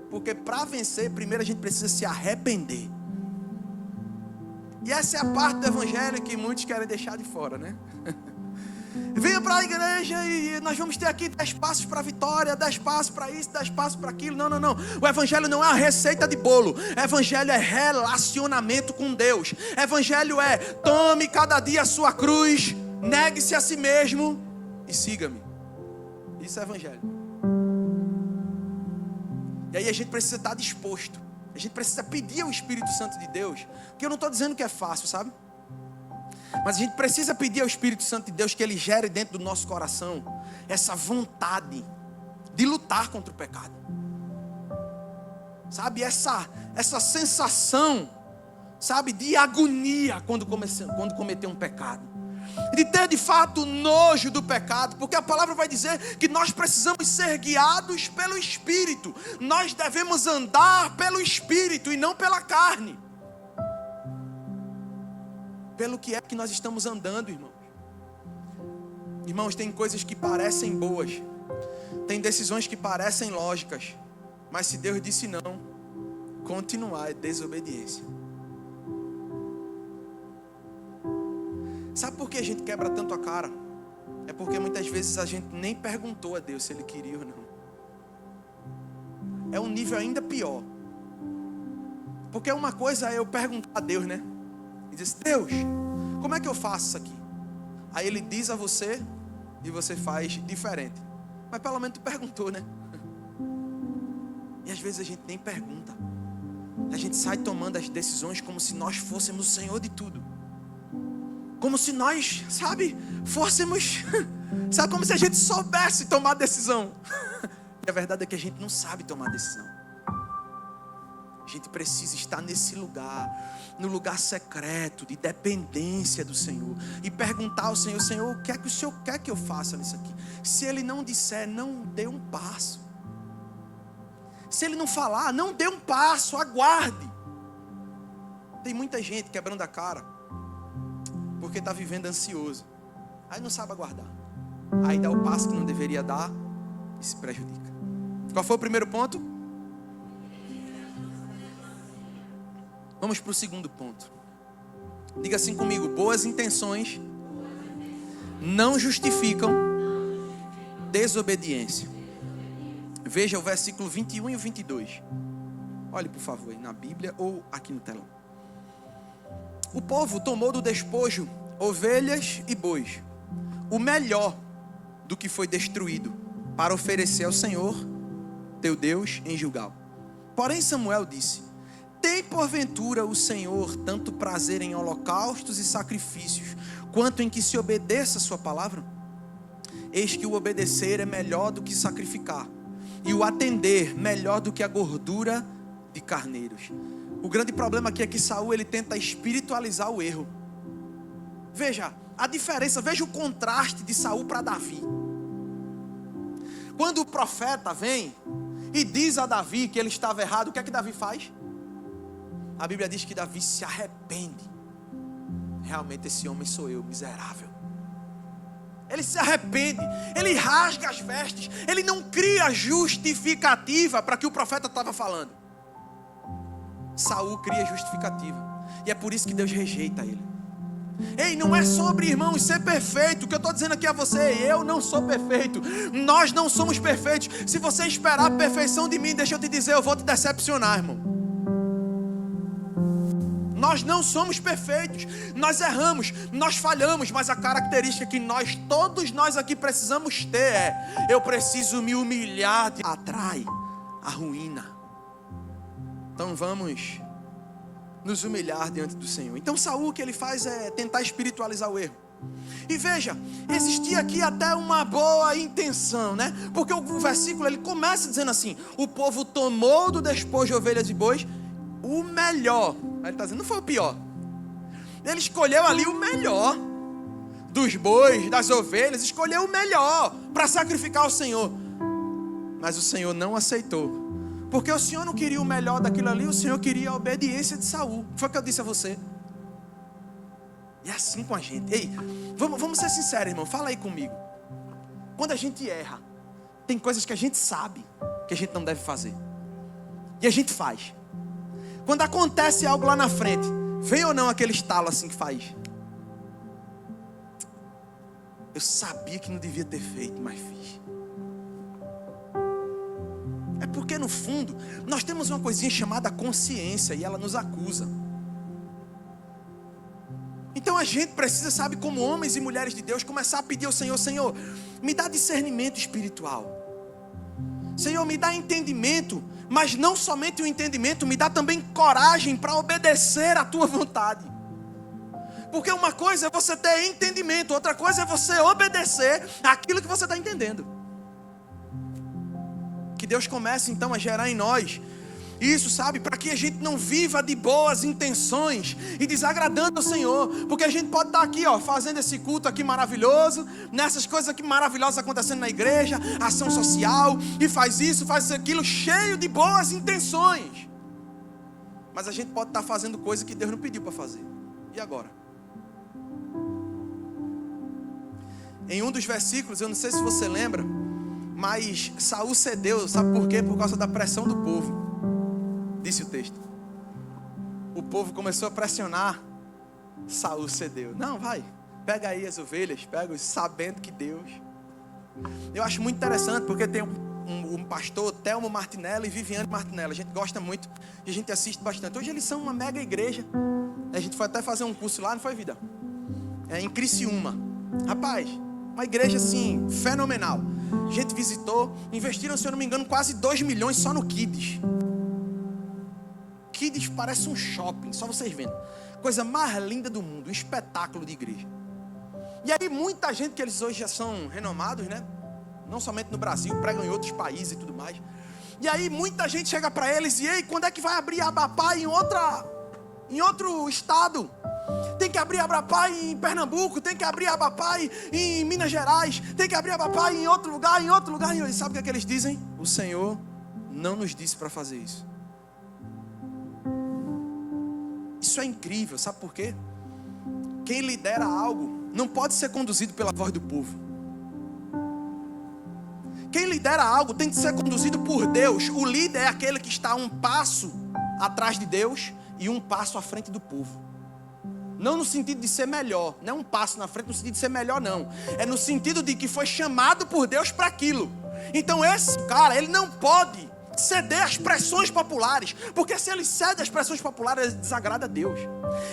Porque para vencer, primeiro a gente precisa se arrepender. E essa é a parte do evangelho que muitos querem deixar de fora, né? Venha para a igreja e nós vamos ter aqui 10 passos para a vitória, 10 passos para isso, 10 passos para aquilo. Não, não, não. O evangelho não é a receita de bolo. O evangelho é relacionamento com Deus. O evangelho é: tome cada dia a sua cruz, negue-se a si mesmo e siga-me. Isso é evangelho. E aí a gente precisa estar disposto. A gente precisa pedir ao Espírito Santo de Deus. Porque eu não estou dizendo que é fácil, sabe? Mas a gente precisa pedir ao Espírito Santo de Deus que Ele gere dentro do nosso coração essa vontade de lutar contra o pecado. Sabe, essa sensação, sabe, de agonia quando cometer um pecado. De ter de fato nojo do pecado, porque a palavra vai dizer que nós precisamos ser guiados pelo Espírito. Nós devemos andar pelo Espírito e não pela carne. Pelo que é que nós estamos andando, irmãos? Irmãos, tem coisas que parecem boas, tem decisões que parecem lógicas, mas se Deus disse não, continuar é desobediência. Sabe por que a gente quebra tanto a cara? É porque muitas vezes a gente nem perguntou a Deus se Ele queria ou não. É um nível ainda pior. Porque uma coisa é eu perguntar a Deus, né? E diz: Deus, como é que eu faço isso aqui? Aí Ele diz a você e você faz diferente. Mas pelo menos tu perguntou, né? E às vezes a gente nem pergunta. A gente sai tomando as decisões como se nós fôssemos o Senhor de tudo. Como se nós, sabe, fôssemos... Sabe, como se a gente soubesse tomar decisão. E a verdade é que a gente não sabe tomar decisão. A gente precisa estar nesse lugar, no lugar secreto, de dependência do Senhor. E perguntar ao Senhor: Senhor, o que é que o Senhor quer que eu faça nisso aqui? Se Ele não disser, não dê um passo. Se Ele não falar, não dê um passo, aguarde. Tem muita gente quebrando a cara, porque está vivendo ansioso. Aí não sabe aguardar. Aí dá o passo que não deveria dar e se prejudica. Qual foi o primeiro ponto? Vamos para o segundo ponto. Diga assim comigo: boas intenções não justificam desobediência. Veja o versículo 21 e o 22. Olhe por favor aí na Bíblia ou aqui no telão. O povo tomou do despojo ovelhas e bois, o melhor do que foi destruído, para oferecer ao Senhor teu Deus em Gilgal. Porém Samuel disse: tem porventura o Senhor tanto prazer em holocaustos e sacrifícios, quanto em que se obedeça a sua palavra? Eis que o obedecer é melhor do que sacrificar, e o atender melhor do que a gordura de carneiros. O grande problema aqui é que Saul, ele tenta espiritualizar o erro. Veja a diferença, veja o contraste de Saul para Davi. Quando o profeta vem e diz a Davi que ele estava errado, o que é que Davi faz? A Bíblia diz que Davi se arrepende. Realmente esse homem sou eu, miserável. Ele se arrepende, ele rasga as vestes, ele não cria justificativa para que o profeta estava falando. Saul cria justificativa, e é por isso que Deus rejeita ele. Ei, não é sobre, irmãos, ser perfeito. O que eu estou dizendo aqui a você: eu não sou perfeito, nós não somos perfeitos. Se você esperar a perfeição de mim, deixa eu te dizer, eu vou te decepcionar, irmão. nós não somos perfeitos, nós erramos, nós falhamos, mas a característica que todos nós aqui precisamos ter é: eu preciso me humilhar. Atrai a ruína. Então vamos nos humilhar diante do Senhor. Então Saul, o que ele faz é tentar espiritualizar o erro. E veja, existia aqui até uma boa intenção, né? Porque o versículo ele começa dizendo assim: o povo tomou do despojo de ovelhas e bois o melhor. Aí ele está dizendo, não foi o pior. Ele escolheu ali o melhor dos bois, das ovelhas, escolheu o melhor para sacrificar ao Senhor. Mas o Senhor não aceitou. Porque o Senhor não queria o melhor daquilo ali, o Senhor queria a obediência de Saul. Foi o que eu disse a você. E é assim com a gente. Ei, vamos ser sinceros, irmão. Fala aí comigo. Quando a gente erra, tem coisas que a gente sabe que a gente não deve fazer. E a gente faz. Quando acontece algo lá na frente, vem ou não aquele estalo assim que faz? Eu sabia que não devia ter feito, mas fiz. É porque no fundo, nós temos uma coisinha chamada consciência e ela nos acusa. Então a gente precisa, sabe, como homens e mulheres de Deus, começar a pedir ao Senhor: Senhor, me dá discernimento espiritual. Senhor, me dá entendimento, mas não somente o entendimento, me dá também coragem para obedecer à tua vontade. Porque uma coisa é você ter entendimento, outra coisa é você obedecer àquilo que você está entendendo. Que Deus comece então a gerar em nós isso, sabe, para que a gente não viva de boas intenções e desagradando ao Senhor. Porque a gente pode estar aqui, ó, fazendo esse culto aqui maravilhoso, nessas coisas aqui maravilhosas acontecendo na igreja, ação social, e faz isso, faz aquilo, cheio de boas intenções. Mas a gente pode estar fazendo coisa que Deus não pediu para fazer. E agora? Em um dos versículos, eu não sei se você lembra, mas Saul cedeu, sabe por quê? Por causa da pressão do povo. Disse o texto. O povo começou a pressionar, Saul cedeu. Não, vai, pega aí as ovelhas, pega sabendo que Deus. Eu acho muito interessante, porque tem um pastor, Telmo Martinelli e Viviane Martinelli. A gente gosta muito e a gente assiste bastante. Hoje eles são uma mega igreja. A gente foi até fazer um curso lá, não foi, vida? Em Criciúma. Rapaz, uma igreja assim, fenomenal. A gente visitou, investiram, se eu não me engano, quase 2 milhões só no Kids. Kids parece um shopping, só vocês vendo. Coisa mais linda do mundo, um espetáculo de igreja. E aí muita gente, que eles hoje já são renomados, né? Não somente no Brasil, pregam em outros países e tudo mais. E aí muita gente chega para eles e: ei, quando é que vai abrir a Abapai em outro estado? Tem que abrir a Abapai em Pernambuco, tem que abrir a Abapai em Minas Gerais, tem que abrir a Abapai em outro lugar. E sabe o que é que eles dizem? O Senhor não nos disse para fazer isso. Isso é incrível, sabe por quê? Quem lidera algo não pode ser conduzido pela voz do povo. Quem lidera algo tem que ser conduzido por Deus. O líder é aquele que está um passo atrás de Deus e um passo à frente do povo. Não no sentido de ser melhor, não é um passo na frente no sentido de ser melhor, não. É no sentido de que foi chamado por Deus para aquilo. Então esse cara, ele não pode ceder às pressões populares, porque se ele cede às pressões populares, ele desagrada a Deus.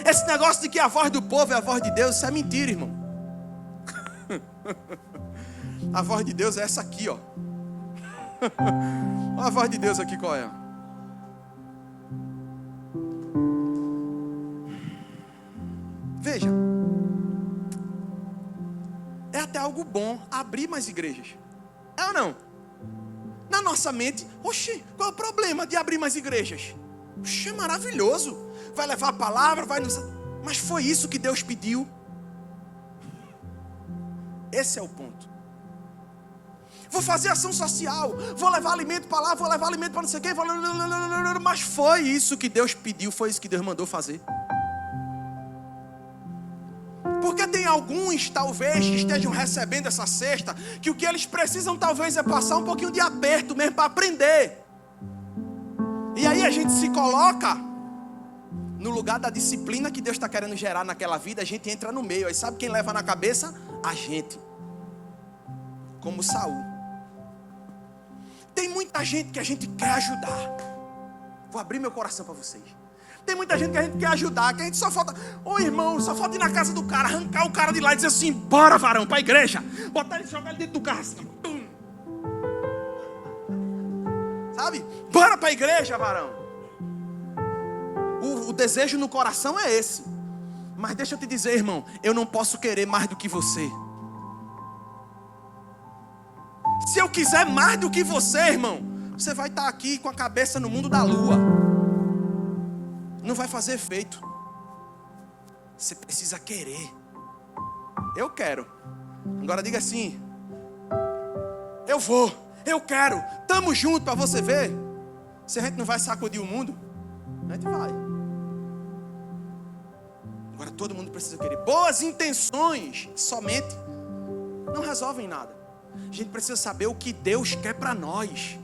Esse negócio de que a voz do povo é a voz de Deus, isso é mentira, irmão. A voz de Deus é essa aqui, ó. Olha a voz de Deus aqui, qual é? Veja, é até algo bom abrir mais igrejas. É ou não? Na nossa mente, oxi, qual é o problema de abrir mais igrejas? Oxi, é maravilhoso. Vai levar a palavra, vai nos... Mas foi isso que Deus pediu. Esse é o ponto. Vou fazer ação social, vou levar alimento para lá, vou levar alimento para não sei o quê, mas foi isso que Deus pediu, foi isso que Deus mandou fazer. Porque tem alguns, talvez, que estejam recebendo essa cesta, que o que eles precisam, talvez, é passar um pouquinho de aperto mesmo para aprender. E aí a gente se coloca no lugar da disciplina que Deus está querendo gerar naquela vida, a gente entra no meio. Aí sabe quem leva na cabeça? A gente. Como Saul. Tem muita gente que a gente quer ajudar. Vou abrir meu coração para vocês. Tem muita gente que a gente quer ajudar, que a gente só falta, irmão, só falta ir na casa do cara, arrancar o cara de lá e dizer assim: bora, varão, pra igreja. Botar ele, jogar ele dentro do carro assim, pum. Sabe? Bora pra igreja, varão. O desejo no coração é esse. Mas deixa eu te dizer, irmão, eu não posso querer mais do que você. Se eu quiser mais do que você, irmão, você vai estar aqui com a cabeça no mundo da lua. Não vai fazer efeito. Você precisa querer. Eu quero. Agora diga assim: eu vou, eu quero. Tamo junto para você ver. Se a gente não vai sacudir o mundo, a gente vai. Agora todo mundo precisa querer. Boas intenções somente não resolvem nada. A gente precisa saber o que Deus quer para nós.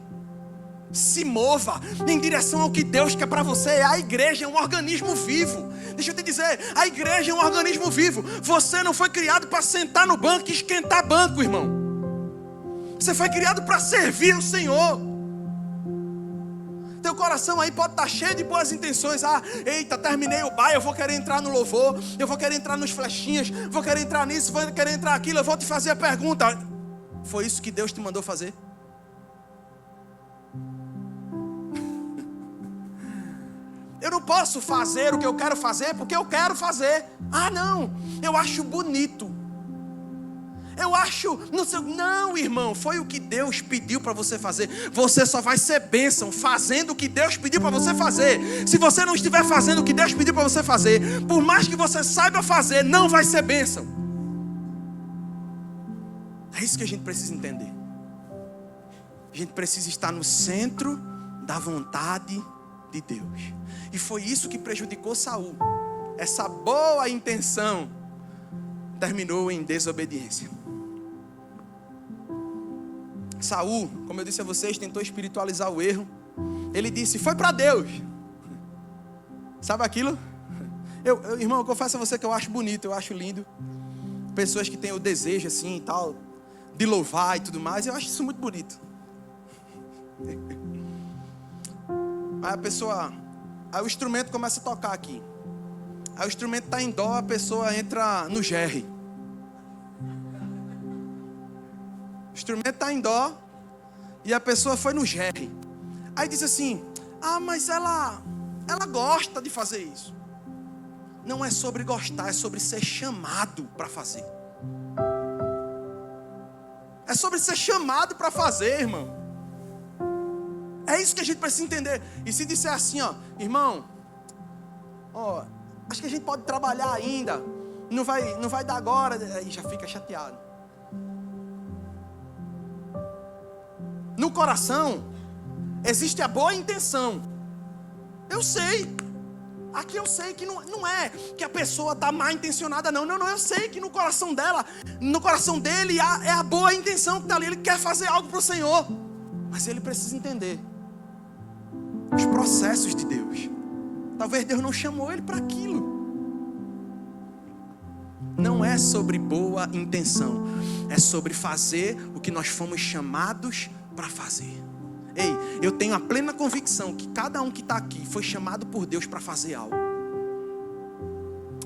Se mova em direção ao que Deus quer para você. A igreja é um organismo vivo. Deixa eu te dizer, a igreja é um organismo vivo. Você não foi criado para sentar no banco e esquentar banco, irmão. Você foi criado para servir o Senhor. Teu coração aí pode estar cheio de boas intenções. Eita, terminei o baile, eu vou querer entrar no louvor, eu vou querer entrar nos flechinhas, vou querer entrar nisso, vou querer entrar aquilo. Eu vou te fazer a pergunta: foi isso que Deus te mandou fazer? Eu não posso fazer o que eu quero fazer porque eu quero fazer. Não, eu acho bonito. Eu acho, não, irmão, foi o que Deus pediu para você fazer. Você só vai ser bênção fazendo o que Deus pediu para você fazer. Se você não estiver fazendo o que Deus pediu para você fazer, por mais que você saiba fazer, não vai ser bênção. É isso que a gente precisa entender. A gente precisa estar no centro da vontade de Deus. E foi isso que prejudicou Saul. Essa boa intenção terminou em desobediência. Saul, como eu disse a vocês, tentou espiritualizar o erro. Ele disse: foi para Deus. Sabe aquilo? Irmão, eu confesso a você que eu acho bonito, eu acho lindo. Pessoas que têm o desejo assim e tal, de louvar e tudo mais, eu acho isso muito bonito. Aí a pessoa, aí o instrumento começa a tocar aqui. Aí o instrumento está em dó, a pessoa entra no gerre. O instrumento está em dó e a pessoa foi no gerre. Aí diz assim: mas ela gosta de fazer isso. Não é sobre gostar, é sobre ser chamado para fazer. É sobre ser chamado para fazer, irmão. É isso que a gente precisa entender. E se disser assim, irmão, acho que a gente pode trabalhar ainda, não vai dar agora, aí já fica chateado. No coração existe a boa intenção. Eu sei. Aqui eu sei que não é que a pessoa está mal intencionada, não. Eu sei que no coração dela, no coração dele é a boa intenção que está ali. Ele quer fazer algo para o Senhor, mas ele precisa entender os processos de Deus. Talvez Deus não chamou ele para aquilo. Não é sobre boa intenção, é sobre fazer o que nós fomos chamados para fazer. Ei, eu tenho a plena convicção que cada um que está aqui foi chamado por Deus para fazer algo.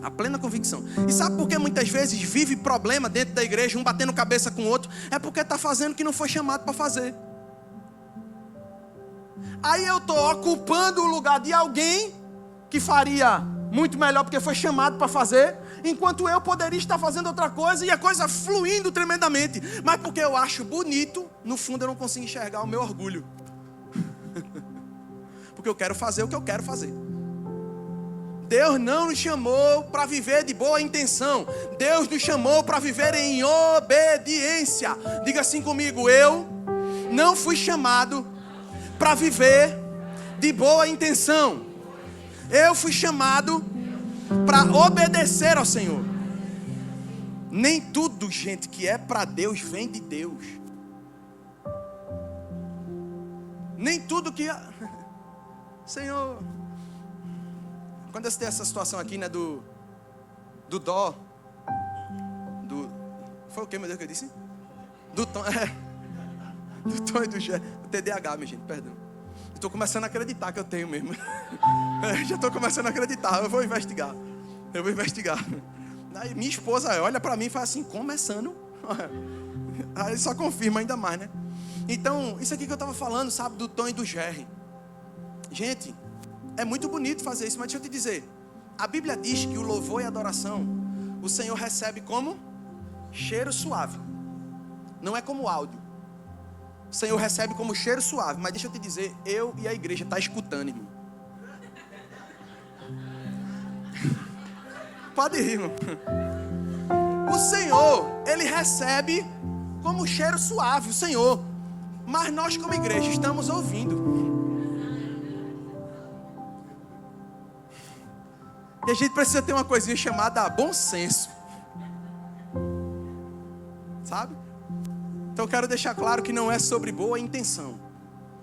A plena convicção. E sabe por que muitas vezes vive problema dentro da igreja, um batendo cabeça com o outro? É porque está fazendo o que não foi chamado para fazer. Aí eu estou ocupando o lugar de alguém que faria muito melhor porque foi chamado para fazer, enquanto eu poderia estar fazendo outra coisa e a coisa fluindo tremendamente. Mas porque eu acho bonito, no fundo eu não consigo enxergar o meu orgulho. Porque eu quero fazer o que eu quero fazer. Deus não nos chamou para viver de boa intenção. Deus nos chamou para viver em obediência. Diga assim comigo: eu não fui chamado para viver de boa intenção. Eu fui chamado para obedecer ao Senhor. Nem tudo, gente, que é para Deus vem de Deus. Nem tudo que Senhor, quando eu citei essa situação aqui, né, do dó, foi o que, meu Deus, que eu disse? Do tom, do tom e do TDAH, minha gente, perdão. Estou começando a acreditar que eu tenho mesmo. Já estou começando a acreditar. Eu vou investigar. Aí minha esposa olha para mim e fala assim, começando. Aí só confirma ainda mais, né? Então, isso aqui que eu estava falando, sabe, do Tom e do Jerry. Gente, é muito bonito fazer isso, mas deixa eu te dizer. A Bíblia diz que o louvor e a adoração, o Senhor recebe como cheiro suave. Não é como áudio. O Senhor recebe como cheiro suave. Mas deixa eu te dizer, eu e a igreja está escutando, irmão. Pode rir, irmão. O Senhor, Ele recebe como cheiro suave, o Senhor. Mas nós como igreja estamos ouvindo. E a gente precisa ter uma coisinha chamada bom senso. Sabe? Então eu quero deixar claro que não é sobre boa intenção.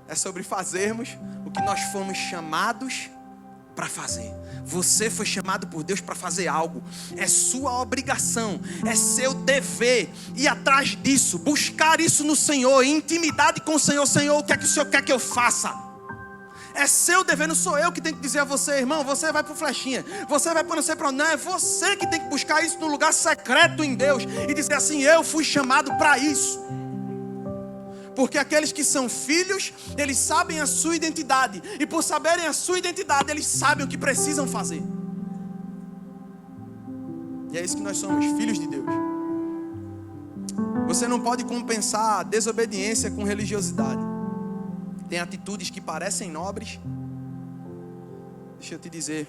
É sobre fazermos o que nós fomos chamados para fazer. Você foi chamado por Deus para fazer algo. É sua obrigação, é seu dever ir atrás disso, buscar isso no Senhor, em intimidade com o Senhor. Senhor, o que é que o Senhor quer que eu faça? É seu dever, não sou eu que tenho que dizer a você, irmão, você vai para o flechinha, você vai para não sei para onde. Não, é você que tem que buscar isso no lugar secreto em Deus e dizer assim, eu fui chamado para isso. Porque aqueles que são filhos, eles sabem a sua identidade. E por saberem a sua identidade, eles sabem o que precisam fazer. E é isso que nós somos, filhos de Deus. Você não pode compensar a desobediência com religiosidade. Tem atitudes que parecem nobres. Deixa eu te dizer.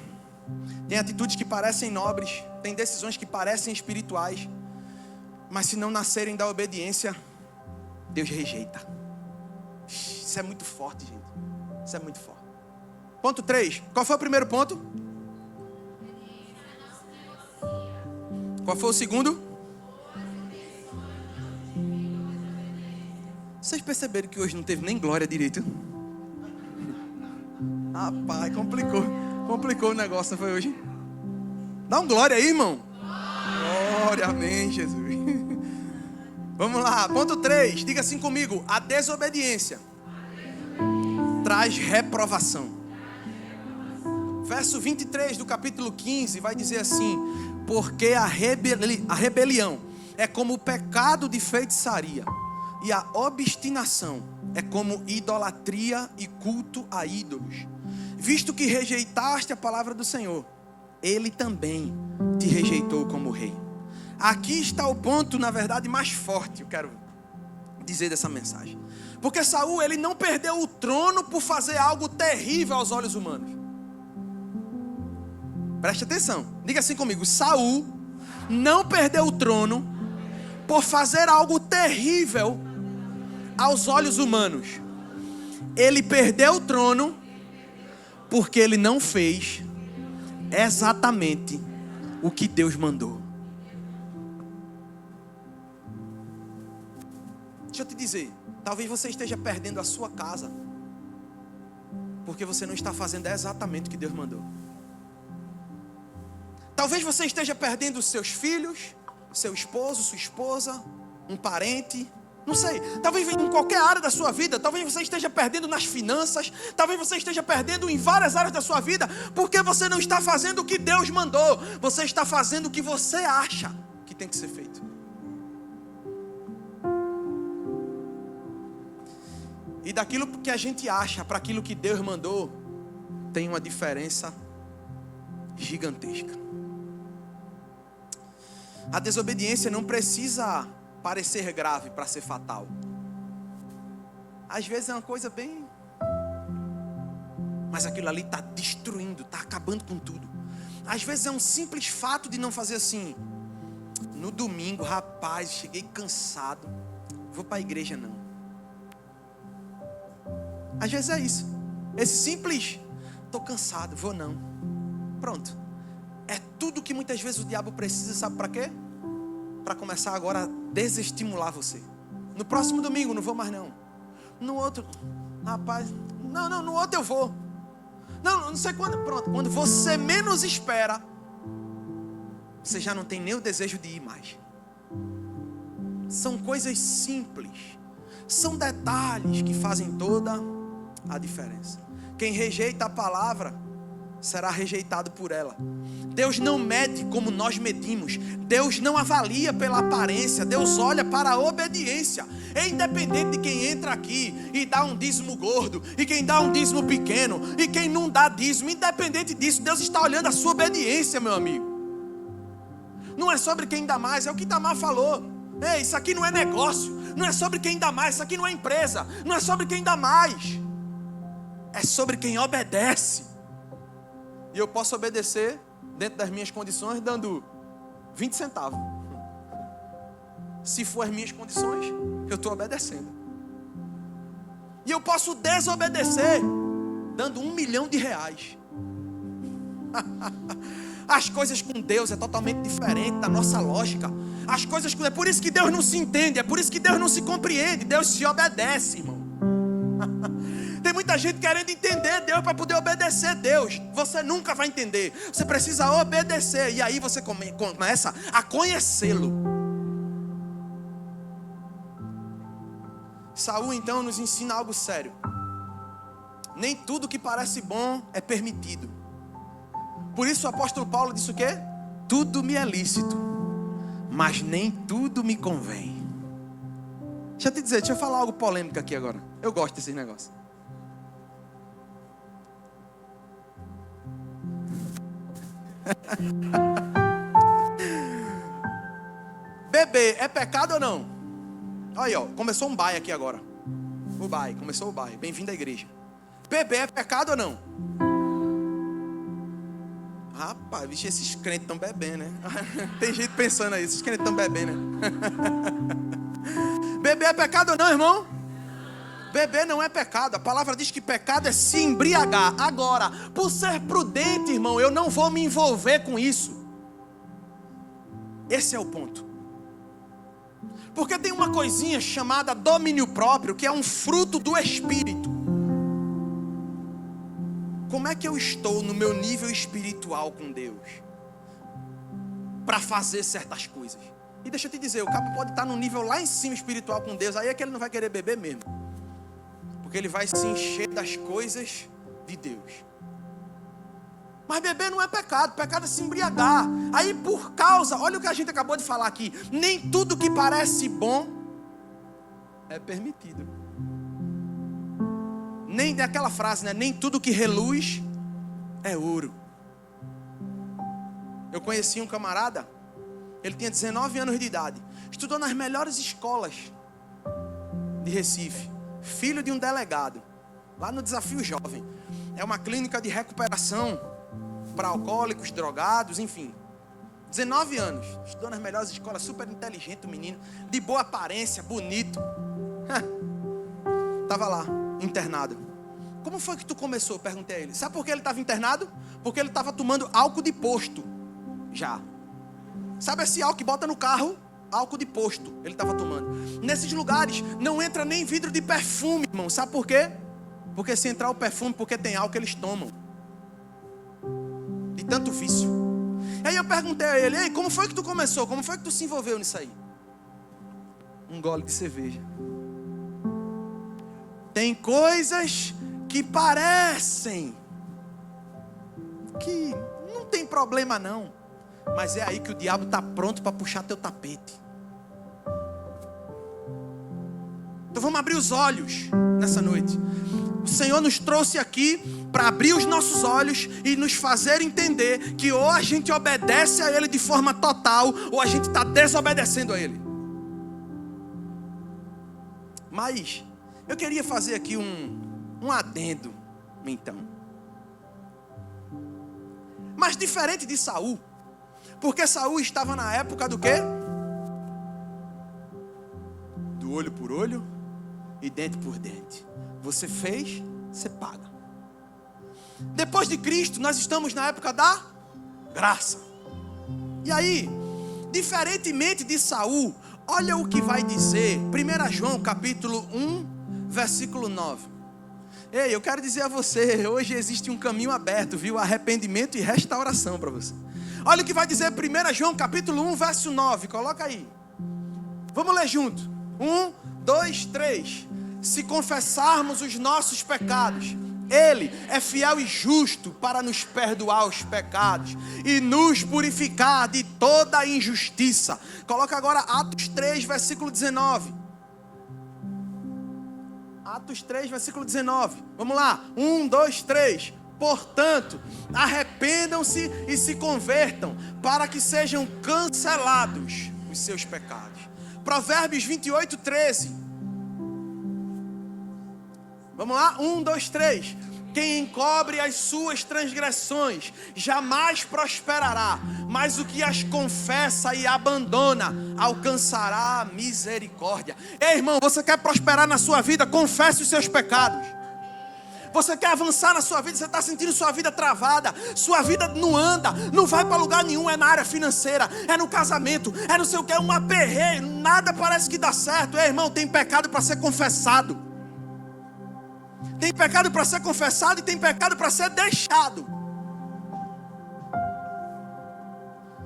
Tem atitudes que parecem nobres. Tem decisões que parecem espirituais. Mas se não nascerem da obediência, Deus rejeita. Isso é muito forte, gente. Isso é muito forte. Ponto 3. Qual foi o primeiro ponto? Qual foi o segundo? Vocês perceberam que hoje não teve nem glória direito? Rapaz, complicou o negócio, não foi hoje? Dá um glória aí, irmão. Glória, amém, Jesus. Vamos lá, ponto 3, diga assim comigo. A desobediência traz reprovação. Verso 23 do capítulo 15 vai dizer assim: porque a rebelião é como o pecado de feitiçaria, e a obstinação é como idolatria e culto a ídolos. Visto que rejeitaste a palavra do Senhor, Ele também te rejeitou como rei. Aqui está o ponto, na verdade, mais forte, eu quero dizer dessa mensagem. Porque Saul, ele não perdeu o trono por fazer algo terrível aos olhos humanos. Preste atenção, diga assim comigo. Saul não perdeu o trono por fazer algo terrível aos olhos humanos. Ele perdeu o trono porque ele não fez exatamente o que Deus mandou. Deixa eu te dizer, talvez você esteja perdendo a sua casa porque você não está fazendo exatamente o que Deus mandou. Talvez você esteja perdendo os seus filhos, seu esposo, sua esposa, um parente, não sei. Talvez em qualquer área da sua vida. Talvez você esteja perdendo nas finanças. Talvez você esteja perdendo em várias áreas da sua vida porque você não está fazendo o que Deus mandou. Você está fazendo o que você acha que tem que ser feito. E daquilo que a gente acha para aquilo que Deus mandou, tem uma diferença gigantesca. A desobediência não precisa parecer grave para ser fatal. Às vezes é uma coisa bem... mas aquilo ali está destruindo, está acabando com tudo. Às vezes é um simples fato de não fazer assim. No domingo, rapaz, cheguei cansado, vou para a igreja não. Às vezes é isso. Esse simples, estou cansado, vou não. Pronto. É tudo que muitas vezes o diabo precisa, sabe para quê? Para começar agora a desestimular você. No próximo domingo não vou mais não. No outro, rapaz, não, no outro eu vou. Não sei quando, pronto. Quando você menos espera, você já não tem nem o desejo de ir mais. São coisas simples. São detalhes que fazem toda a diferença. Quem rejeita a palavra será rejeitado por ela. Deus não mede como nós medimos. Deus não avalia pela aparência. Deus olha para a obediência. É independente de quem entra aqui e dá um dízimo gordo, e quem dá um dízimo pequeno, e quem não dá dízimo. Independente disso, Deus está olhando a sua obediência, meu amigo. Não é sobre quem dá mais, é o que Tamar falou. Ei, isso aqui não é negócio. Não é sobre quem dá mais, isso aqui não é empresa. Não é sobre quem dá mais. É sobre quem obedece. E eu posso obedecer dentro das minhas condições dando 20 centavos. Se for as minhas condições, eu estou obedecendo. E eu posso desobedecer dando R$1 milhão. As coisas com Deus é totalmente diferente da nossa lógica. As coisas é por isso que Deus não se entende, é por isso que Deus não se compreende. Deus se obedece, irmão. Tem muita gente querendo entender Deus para poder obedecer Deus. Você nunca vai entender. Você precisa obedecer. E aí você começa a conhecê-lo. Saul então nos ensina algo sério. Nem tudo que parece bom é permitido. Por isso o apóstolo Paulo disse o quê? Tudo me é lícito, mas nem tudo me convém. Deixa eu falar algo polêmico aqui agora. Eu gosto desses negócios. Beber é pecado ou não? Olha aí, ó, começou um baile aqui agora. Começou o baile. Bem-vindo à igreja. Beber é pecado ou não? Rapaz, vixe, esses crentes estão bebendo, né? Tem gente pensando aí, esses crentes estão bebendo, né? Beber é pecado ou não, irmão? Beber não é pecado. A palavra diz que pecado é se embriagar. Agora, por ser prudente, irmão, eu não vou me envolver com isso. Esse é o ponto. Porque tem uma coisinha chamada domínio próprio, que é um fruto do Espírito. Como é que eu estou no meu nível espiritual com Deus para fazer certas coisas? E deixa eu te dizer, o cabo pode estar no nível lá em cima espiritual com Deus, aí é que ele não vai querer beber mesmo. Porque ele vai se encher das coisas de Deus. Mas beber não é pecado, pecado é se embriagar. Aí por causa, olha o que a gente acabou de falar aqui, nem tudo que parece bom é permitido. Nem aquela frase, né? Nem tudo que reluz é ouro. Eu conheci um camarada, ele tinha 19 anos de idade, estudou nas melhores escolas de Recife, filho de um delegado, lá no Desafio Jovem. É uma clínica de recuperação para alcoólicos, drogados, enfim. 19 anos, estudou nas melhores escolas, super inteligente o menino, de boa aparência, bonito. Estava lá, internado. Como foi que tu começou? Perguntei a ele. Sabe por que ele estava internado? Porque ele estava tomando álcool de posto. Já. Sabe esse álcool que bota no carro? Álcool de posto. Ele estava tomando. Nesses lugares não entra nem vidro de perfume, irmão. Sabe por quê? Porque se entrar o perfume, porque tem álcool, eles tomam. De tanto vício. Aí eu perguntei a ele, ei, como foi que tu começou? Como foi que tu se envolveu nisso aí? Um gole de cerveja. Tem coisas que parecem que não tem problema não, mas é aí que o diabo está pronto para puxar teu tapete. Então vamos abrir os olhos nessa noite. O Senhor nos trouxe aqui para abrir os nossos olhos e nos fazer entender que ou a gente obedece a Ele de forma total, ou a gente está desobedecendo a Ele. Mas eu queria fazer aqui um adendo, então. Mas diferente de Saul, porque Saul estava na época do quê? Do olho por olho e dente por dente. Você fez, você paga. Depois de Cristo, nós estamos na época da graça. E aí, diferentemente de Saul, olha o que vai dizer 1 João capítulo 1, versículo 9. Ei, eu quero dizer a você, hoje existe um caminho aberto, viu? Arrependimento e restauração para você. Olha o que vai dizer 1 João capítulo 1, verso 9. Coloca aí. Vamos ler junto. 1, 2, 3. se confessarmos os nossos pecados, Ele é fiel e justo para nos perdoar os pecados e nos purificar de toda injustiça. Coloca agora Atos 3, versículo 19. Atos 3, versículo 19. Vamos lá. 1, 2, 3. Portanto, arrependam-se e se convertam, para que sejam cancelados os seus pecados. Provérbios 28, 13. Vamos lá? 1, 2, 3. Quem encobre as suas transgressões jamais prosperará, mas o que as confessa e abandona alcançará a misericórdia. Ei, irmão, você quer prosperar na sua vida? Confesse os seus pecados. Você quer avançar na sua vida, você está sentindo sua vida travada, sua vida não anda, não vai para lugar nenhum, é na área financeira, é no casamento, é não sei o que, é um aperreio, nada parece que dá certo. Ei, irmão, tem pecado para ser confessado. Tem pecado para ser confessado e tem pecado para ser deixado.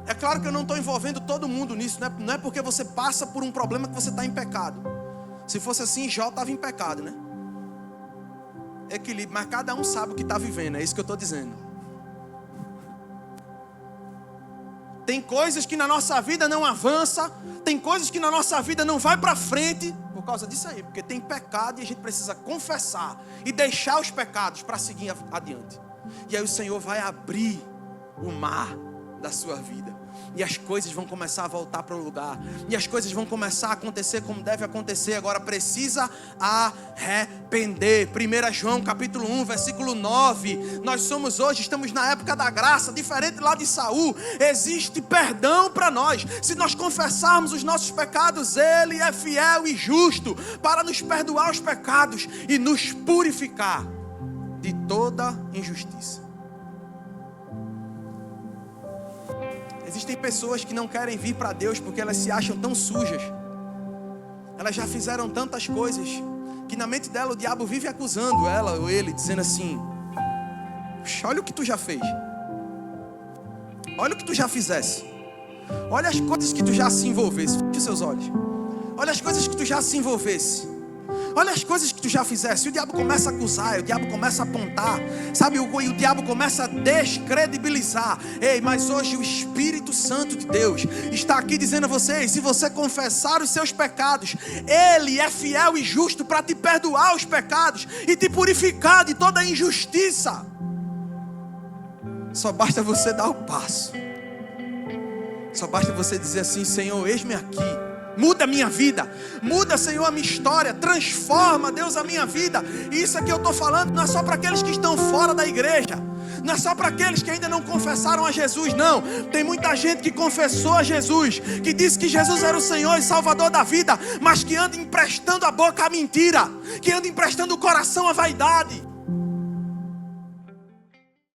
É claro que eu não estou envolvendo todo mundo nisso, não é porque você passa por um problema que você está em pecado. Se fosse assim, Jó estava em pecado, né? Equilíbrio, mas cada um sabe o que está vivendo, é isso que eu estou dizendo. Tem coisas que na nossa vida não avança, tem coisas que na nossa vida não vai para frente por causa disso aí, porque tem pecado e a gente precisa confessar e deixar os pecados para seguir adiante. E aí o Senhor vai abrir o mar da sua vida. E as coisas vão começar a voltar para o lugar. E as coisas vão começar a acontecer como deve acontecer. Agora precisa arrepender. 1 João capítulo 1, versículo 9. Nós somos hoje, estamos na época da graça. Diferente lá de Saul, existe perdão para nós. Se nós confessarmos os nossos pecados, Ele é fiel e justo para nos perdoar os pecados e nos purificar de toda injustiça. Existem pessoas que não querem vir para Deus porque elas se acham tão sujas. Elas já fizeram tantas coisas que na mente dela o diabo vive acusando ela ou ele, dizendo assim: olha o que tu já fez, olha o que tu já fizesse, olha as coisas que tu já se envolvesse. Feche os seus olhos. Olha as coisas que tu já se envolvesse. Olha as coisas que tu já fizesse. E o diabo começa a acusar, o diabo começa a apontar, sabe? E o diabo começa a descredibilizar. Ei, mas hoje o Espírito Santo de Deus está aqui dizendo a vocês: se você confessar os seus pecados, Ele é fiel e justo para te perdoar os pecados e te purificar de toda injustiça. Só basta você dar o passo. Só basta você dizer assim: Senhor, eis-me aqui. Muda a minha vida, muda, Senhor, a minha história, transforma, Deus, a minha vida. E isso aqui eu estou falando não é só para aqueles que estão fora da igreja, não é só para aqueles que ainda não confessaram a Jesus, não. Tem muita gente que confessou a Jesus, que disse que Jesus era o Senhor e Salvador da vida, mas que anda emprestando a boca à mentira, que anda emprestando o coração à vaidade.